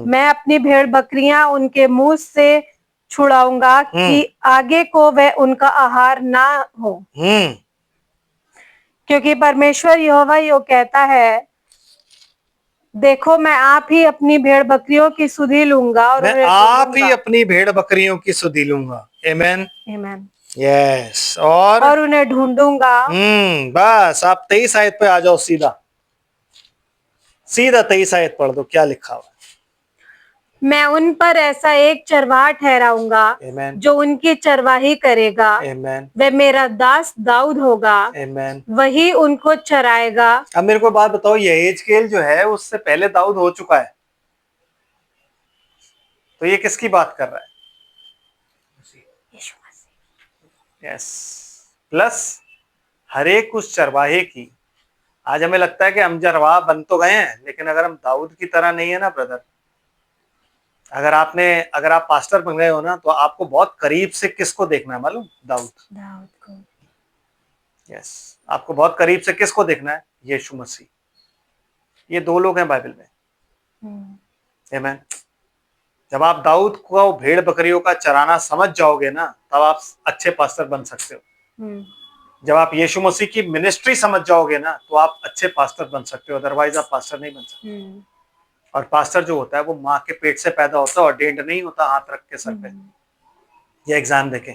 मैं अपनी भेड़ बकरियां उनके मुंह से छुड़ाऊंगा कि आगे को वह उनका आहार ना हो। क्योंकि परमेश्वर यहोवा यो कहता है, देखो मैं आप ही अपनी भेड़ बकरियों की सुधि लूंगा और मैं आप ही अपनी भेड़ बकरियों की सुधि लूंगा। आमेन। आमेन। यस। और उन्हें ढूंढूंगा। बस आप 23 आयत पे आ जाओ, सीधा सीधा 23 आयत पढ़ दो, क्या लिखा हुआ है। मैं उन पर ऐसा एक चरवाहा ठहराऊंगा Amen. जो उनकी चरवाही करेगा। Amen. वह मेरा दास दाऊद होगा। Amen. वही उनको चराएगा। अब मेरे को बात बताओ, ये यहेजकेल जो है उससे पहले दाऊद हो चुका है, तो ये किसकी बात कर रहा है? यस। प्लस हर एक उस चरवाहे की। आज हमें लगता है कि हम चरवाहा बन तो गए हैं, लेकिन अगर हम दाऊद की तरह नहीं है ना ब्रदर, अगर आप पास्टर बन गए हो ना, तो आपको बहुत करीब से किसको देखना है मालूम? दाऊद को। यस, आपको बहुत करीब से किसको देखना है? यीशु मसीह। ये दो लोग हैं बाइबल में। आमीन। जब आप दाऊद को भेड़ बकरियों का चराना समझ जाओगे ना, तब आप अच्छे पास्टर बन सकते हो। जब आप यीशु मसीह की मिनिस्ट्री समझ जाओगे ना, तो आप अच्छे पास्टर बन सकते हो, अदरवाइज आप पास्टर नहीं बन सकते। और पास्टर जो होता है वो माँ के पेट से पैदा होता है, ऑर्डेन्ड नहीं होता हाथ रख के सर पे। ये एग्जाम देखें।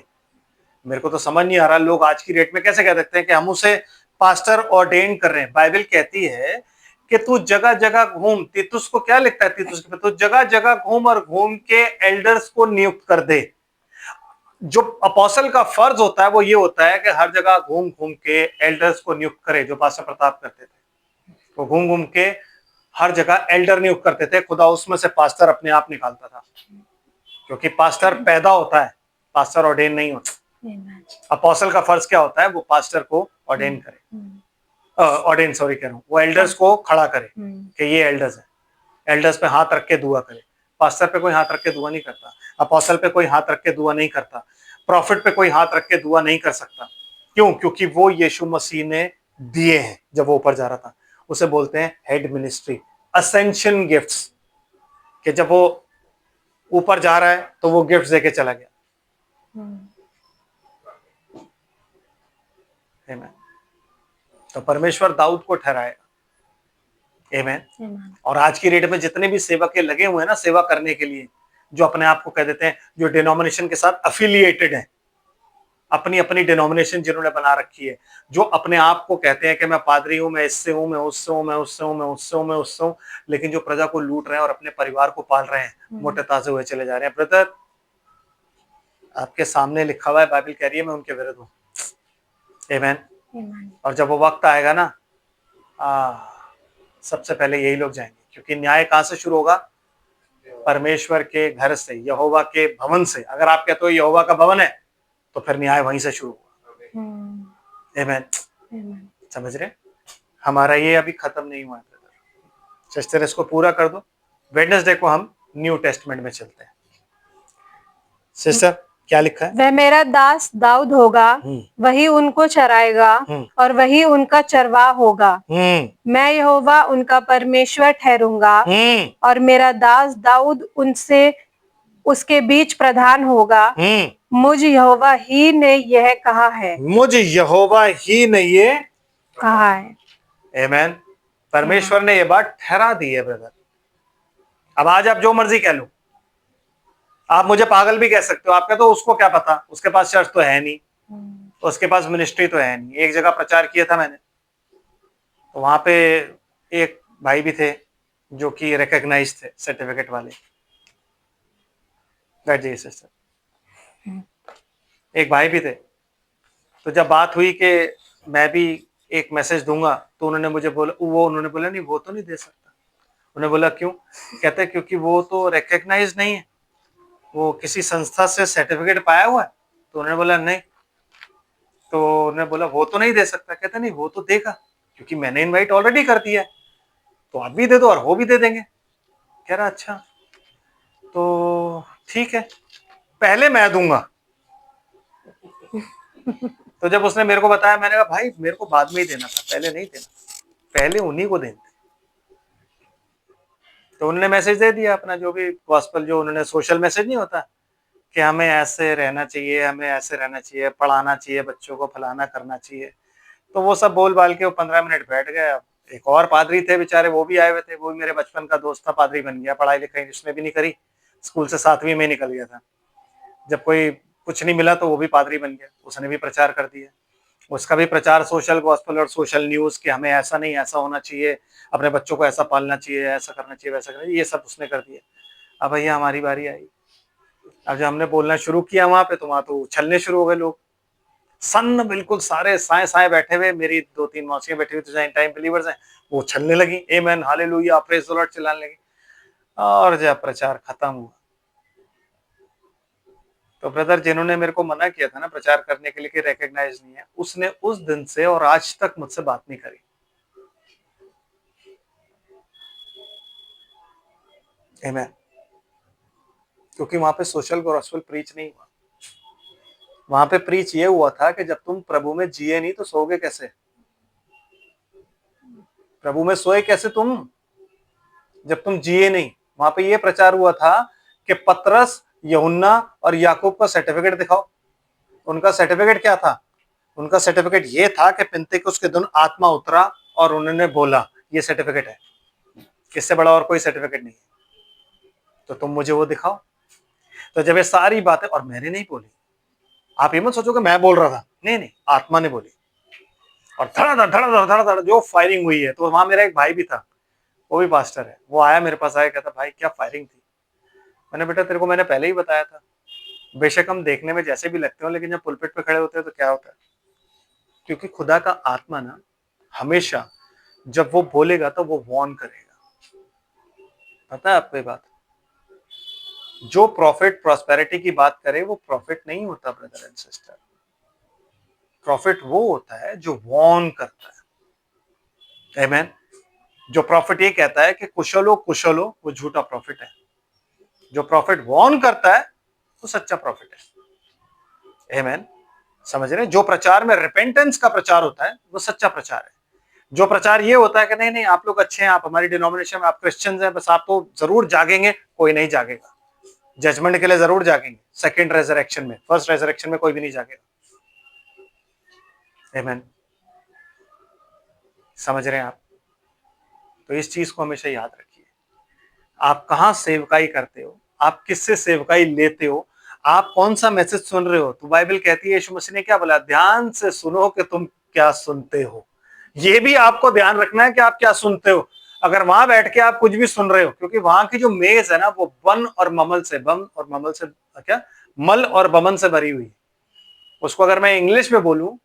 मेरे को तो समझ नहीं आ रहा, लोग आज की डेट में कैसे कह सकते हैं कि हम उसे पास्टर ऑर्डेन्ड कर रहे हैं। बाइबल कहती है कि तू जगह जगह घूम। तीतुस को क्या लिखता है तीतुस के? तो जगह जगह घूम और घूम के एल्डर्स को नियुक्त कर दे। जो अपोस्टल का फर्ज होता है वो ये होता है कि हर जगह घूम घूम के एल्डर्स को नियुक्त करे, जो पास्टर प्रताप करते थे। वो घूम घूम के हर जगह एल्डर नियुक्त करते थे। खुदा उसमें से पास्टर अपने आप निकालता था, क्योंकि पास्टर पैदा होता है, पास्टर ऑर्डेन नहीं होता। अपोस्टल का फर्ज क्या होता है? वो पास्टर को ऑर्डेन करे, ऑर्डेन सॉरी कह रहा हूँ, वो एल्डर्स को खड़ा करे कि ये एल्डर्स है। एल्डर्स पे हाथ रख के दुआ करे। पास्टर पे कोई हाथ रख के दुआ नहीं करता, अपोस्टल पे कोई हाथ रख के दुआ नहीं करता, प्रॉफिट पे कोई हाथ रख के दुआ नहीं कर सकता। क्यों? क्योंकि वो यीशु मसीह ने दिए हैं। जब वो ऊपर जा रहा था, उसे बोलते हैं हेड मिनिस्ट्री, असेंशन गिफ्ट्स, कि जब वो ऊपर जा रहा है तो वो गिफ्ट्स देके चला गया। आमीन। तो परमेश्वर दाऊद को ठहराएगा। आमीन। और आज की डेट में जितने भी सेवक लगे हुए हैं ना सेवा करने के लिए, जो अपने आप को कह देते हैं, जो डिनोमिनेशन के साथ अफिलिएटेड है, अपनी अपनी डिनोमिनेशन जिन्होंने बना रखी है, जो अपने आप को कहते हैं कि मैं पादरी हूं, मैं इससे हूं, मैं उससे हूं, मैं उससे हूं, मैं उससे हूं, मैं उससे हूं, लेकिन जो प्रजा को लूट रहे हैं और अपने परिवार को पाल रहे हैं, मोटे ताजे हुए चले जा रहे हैं। ब्रदर, आपके सामने लिखा हुआ है, बाइबल कह रही है मैं उनके विरुद्ध हूं। आमीन। और जब वो वक्त आएगा ना, सबसे पहले यही लोग जाएंगे, क्योंकि न्याय कहां से शुरू होगा? परमेश्वर के घर से, यहोवा के भवन से। अगर आप कहते हो यहोवा का भवन है, तो फिर न्याय वहीं से शुरू होगा। आमीन। समझ रहे? हमारा ये अभी खत्म नहीं हुआ है ब्रदर, सिस्टर, इसको पूरा कर दो। वेडनेसडे को हम न्यू टेस्टमेंट में चलते हैं। सिस्टर, क्या लिखा है? वह मेरा दास दाऊद होगा, वही उनको चराएगा और वही उनका चरवाहा होगा। मैं यहोवा उनका परमेश्वर ठहरूंगा और मेरा दास दाऊद उनसे उसके बीच प्रधान होगा। मुझ यहोवा ही ने यह कहा है। मुझ यहोवा ही ने ये कहा है। आमेन। परमेश्वर ने ये बात ठहरा दी है ब्रदर। अब आज आप जो मर्जी कह लो, आप मुझे पागल भी कह सकते हो। आप कहते हो उसको क्या पता, उसके पास चर्च तो है नहीं, उसके पास मिनिस्ट्री तो है नहीं। एक जगह प्रचार किया था मैंने, तो वहां पे एक भाई भी थे जो कि रिकॉग्नाइज थे, सर्टिफिकेट वाले। बैठ जाइए सिस्टर। एक भाई भी थे। तो जब बात हुई कि मैं भी एक मैसेज दूंगा, तो उन्होंने बोला नहीं, वो तो नहीं दे सकता। उन्होंने बोला क्यों? कहते क्योंकि वो तो रिकॉग्नाइज नहीं है, वो किसी संस्था से सर्टिफिकेट पाया हुआ है। तो उन्होंने बोला नहीं। तो उन्होंने बोला वो तो नहीं दे सकता। कहते नहीं, वो तो देगा, क्योंकि मैंने इनवाइट ऑलरेडी कर दिया है, तो आप भी दे दो और वो भी दे देंगे। कह रहा अच्छा, तो ठीक है, पहले मैं दूंगा। तो जब उसने मेरे को बताया, मैंने कहा भाई मेरे को बाद में ही देना था, पहले नहीं देना, पहले उन्हीं को देते। तो उन्होंने मैसेज दे दिया अपना, जो भी गॉस्पेल, जो उन्होंने सोशल मैसेज नहीं होता कि हमें ऐसे रहना चाहिए, हमें ऐसे रहना चाहिए, पढ़ाना चाहिए बच्चों को, फलाना करना चाहिए। तो वो सब बोल बाल के वो 15 मिनट बैठ गए। एक और पादरी थे बेचारे, वो भी आए हुए थे। वो भी मेरे बचपन का दोस्त था, पादरी बन गया। पढ़ाई लिखाई उसने भी नहीं करी, स्कूल से 7वीं में निकल गया था। जब कोई कुछ नहीं मिला तो वो भी पादरी बन गया, उसने भी प्रचार कर दिया। उसका भी प्रचार सोशल गॉस्पेल और सोशल न्यूज कि हमें ऐसा नहीं, ऐसा होना चाहिए, अपने बच्चों को ऐसा पालना चाहिए, ऐसा करना चाहिए, वैसा करना चाहिए, ये सब उसने कर दिया। अब भैया हमारी बारी आई। अब जब हमने बोलना शुरू किया वहां पे, तो वहां तो उछलने शुरू हो गए लोग, सन्न बिल्कुल सारे साए साए बैठे हुए। मेरी 2-3 मौसियां बैठी हुई तो टाइम बिलीवर्स हैं, वो उछलने लगी, आमेन, हालेलुया, प्रेज द लॉर्ड चिल्लाने लगी। और जब प्रचार खत्म हुआ, तो ब्रदर जिन्होंने मेरे को मना किया था ना प्रचार करने के लिए कि रिकॉग्नाइज नहीं है, उसने उस दिन से और आज तक मुझसे बात नहीं करी। आमेन। क्योंकि वहां पे सोशल गॉस्पेल प्रीच नहीं हुआ। वहां पे प्रीच ये हुआ था कि जब तुम प्रभु में जिए नहीं तो सोओगे कैसे? प्रभु में सोए कैसे तुम जब तुम जिए नहीं? वहां पे ये प्रचार हुआ था कि पतरस, यूहन्ना और याकूब का सर्टिफिकेट दिखाओ। उनका सर्टिफिकेट क्या था? उनका सर्टिफिकेट ये था कि पिंतेकुस्त के दिन आत्मा उतरा और उन्होंने बोला, ये सर्टिफिकेट है, इससे बड़ा और कोई सर्टिफिकेट नहीं है, तो तुम मुझे वो दिखाओ। तो जब ये सारी बातें, और मैंने नहीं बोली, आप ये मत सोचो कि मैं बोल रहा था, नहीं नहीं, आत्मा ने बोली। और धड़ाधड़ धड़ाधड़ धड़ाधड़ जो फायरिंग हुई है। तो वहां मेरा एक भाई भी था, वो भी पास्टर है। वो आया मेरे पास, आया, कहता भाई क्या फायरिंग थी। मैंने बेटा तेरे को मैंने पहले ही बताया था, बेशक हम देखने में जैसे भी लगते हो, लेकिन जब पुलपिट पे खड़े होते हैं तो क्या होता है? क्योंकि खुदा का आत्मा ना हमेशा जब वो बोलेगा तो वो वॉर्न करेगा। पता है आपको ये बात? जो प्रॉफिट प्रॉस्पेरिटी की बात करे वो प्रॉफिट नहीं होता ब्रदर एंड सिस्टर। प्रॉफिट वो होता है जो वॉर्न करता है। आमेन। जो प्रॉफिट ये कहता है कि कुशल हो कुशल हो, वो झूठा प्रॉफिट है। जो प्रॉफिट वॉर्न करता है वो सच्चा प्रॉफिट है। आमेन। समझ रहे? जो प्रचार में रिपेंटेंस का प्रचार होता है वो सच्चा प्रचार है। जो प्रचार ये होता है कि नहीं नहीं आप लोग अच्छे हैं, आप हमारी डिनोमिनेशन में, आप क्रिश्चियंस हैं, बस आप तो जरूर जागेंगे, कोई नहीं जागेगा। जजमेंट के लिए जरूर जागेंगे, सेकंड रेजरेक्शन में, फर्स्ट रेजरेक्शन में कोई भी नहीं जागेगा। आमेन। समझ रहे हैं आप? तो इस चीज को हमेशा याद रखिए। आप कहां सेवकाई करते हो, आप किससे सेवकाई लेते हो, आप कौन सा मैसेज सुन रहे हो। तो बाइबल कहती है, यीशु मसीह ने क्या बोला? ध्यान से सुनो कि तुम क्या सुनते हो। ये भी आपको ध्यान रखना है कि आप क्या सुनते हो। अगर वहां बैठ के आप कुछ भी सुन रहे हो, क्योंकि वहां की जो मेज है ना, वो बन और ममल से, बम और ममल से, क्या, मल और बमन से भरी हुई है। उसको अगर मैं इंग्लिश में बोलूं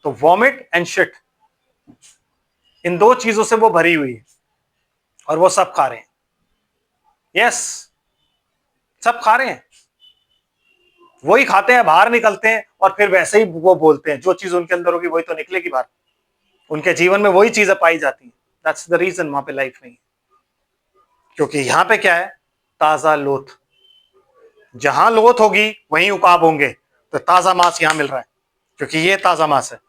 तो वॉमिट एंड शिट, इन दो चीजों से वो भरी हुई है। और वो सब खा रहे हैं। यस, सब खा रहे हैं। वही खाते हैं, बाहर निकलते हैं और फिर वैसे ही वो बोलते हैं, जो चीज उनके अंदर होगी वही तो निकलेगी बाहर। उनके जीवन में वही चीजें पाई जाती हैं। दैट्स द रीजन वहां पे लाइफ नहीं है। क्योंकि यहां पे क्या है? ताजा लोथ। जहां लोथ होगी वहीं उकाब होंगे। तो ताजा मांस यहां मिल रहा है, क्योंकि ये ताजा मांस है।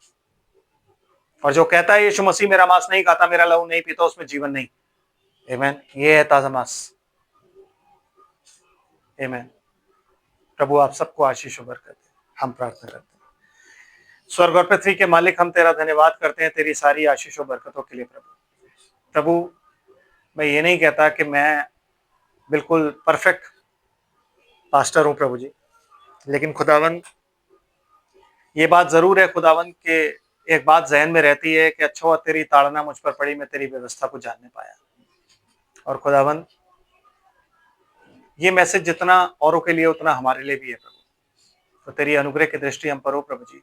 और जो कहता है यीशु मसीह मेरा मांस नहीं खाता, मेरा लहू नहीं पीता, उसमें जीवन नहीं। आमेन। ये है ताजा मांस। आमेन। प्रभु आप सबको आशीष और बरकत दें, हम प्रार्थना करते हैं। स्वर्ग और पृथ्वी के मालिक, हम तेरा धन्यवाद करते हैं तेरी सारी आशीष और बरकतों के लिए प्रभु। प्रभु मैं ये नहीं कहता कि मैं बिल्कुल परफेक्ट पास्टर हूं प्रभु जी, लेकिन खुदावन ये बात जरूर है खुदावन के एक बात जहन में रहती है कि अच्छा हुआ तेरी ताड़ना मुझ पर पड़ी, मैं तेरी व्यवस्था को जानने पाया। और खुदावन ये मैसेज जितना औरों के लिए उतना हमारे लिए भी है प्रभु। तो तेरी अनुग्रह की दृष्टि हम पर हो प्रभु जी,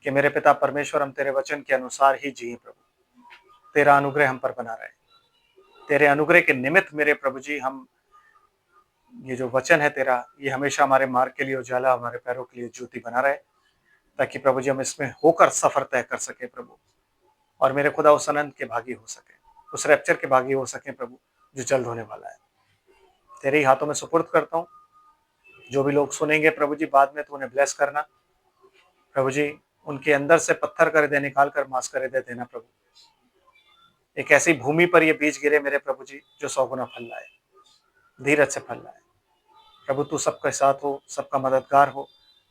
कि मेरे पिता परमेश्वर हम तेरे वचन के अनुसार ही जिए प्रभु। तेरा अनुग्रह हम पर बना रहे, तेरे अनुग्रह के निमित्त मेरे प्रभु जी हम ये जो वचन है तेरा ये हमेशा हमारे मार्ग के लिए उजाला, हमारे पैरों के लिए ज्योति बना रहे, ताकि प्रभु जी हम इसमें होकर सफर तय कर सके प्रभु। और मेरे खुदा उस आनंद के भागी हो सके, उस रैप्चर के भागी हो सके प्रभु, जो जल्द होने वाला है। तेरे ही हाथों में सुपुर्द करता हूँ। जो भी लोग सुनेंगे प्रभु जी बाद में तो उन्हें ब्लेस करना प्रभु जी, उनके अंदर से पत्थर कर दे, निकाल कर मांस कर दे देना प्रभु। एक ऐसी भूमि पर ये बीज गिरे मेरे प्रभु जी जो 100 गुना फल लाए, धीरज से फल लाए प्रभु। तू सबके साथ हो, सबका मददगार हो,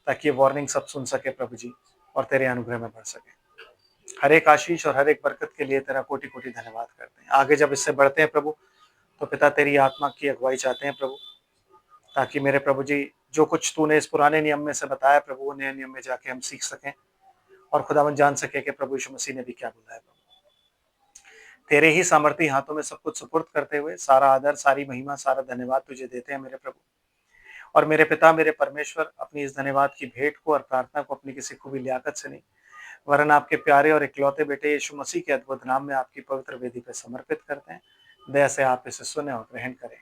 ताकि ये वार्निंग सब सुन सके प्रभु जी और तेरे अनुग्रह में बढ़ सके। हर एक आशीष और हर एक बरकत के लिए तेरा कोटि कोटि धन्यवाद करते हैं। आगे जब इससे बढ़ते हैं प्रभु, तो पिता तेरी आत्मा की अगुवाई चाहते हैं प्रभु, ताकि मेरे प्रभु जी जो कुछ तूने इस पुराने नियम में से बताया प्रभु, वो नए नियम में जाके हम सीख सकें और खुदावन जान सके कि प्रभु यीशु मसीह ने भी क्या बोला है प्रभु। तेरे ही सामर्थी हाथों में सब कुछ सुपुर्द करते हुए सारा आदर, सारी महिमा, सारा धन्यवाद तुझे देते हैं मेरे प्रभु। और मेरे पिता, मेरे परमेश्वर, अपनी इस धन्यवाद की भेंट को और प्रार्थना को अपनी किसी खूबी लियाकत से नहीं, वरन आपके प्यारे और इकलौते बेटे यीशु मसीह के अद्भुत नाम में आपकी पवित्र वेदी पर समर्पित करते हैं। दया से आप इसे सुने और ग्रहण करें।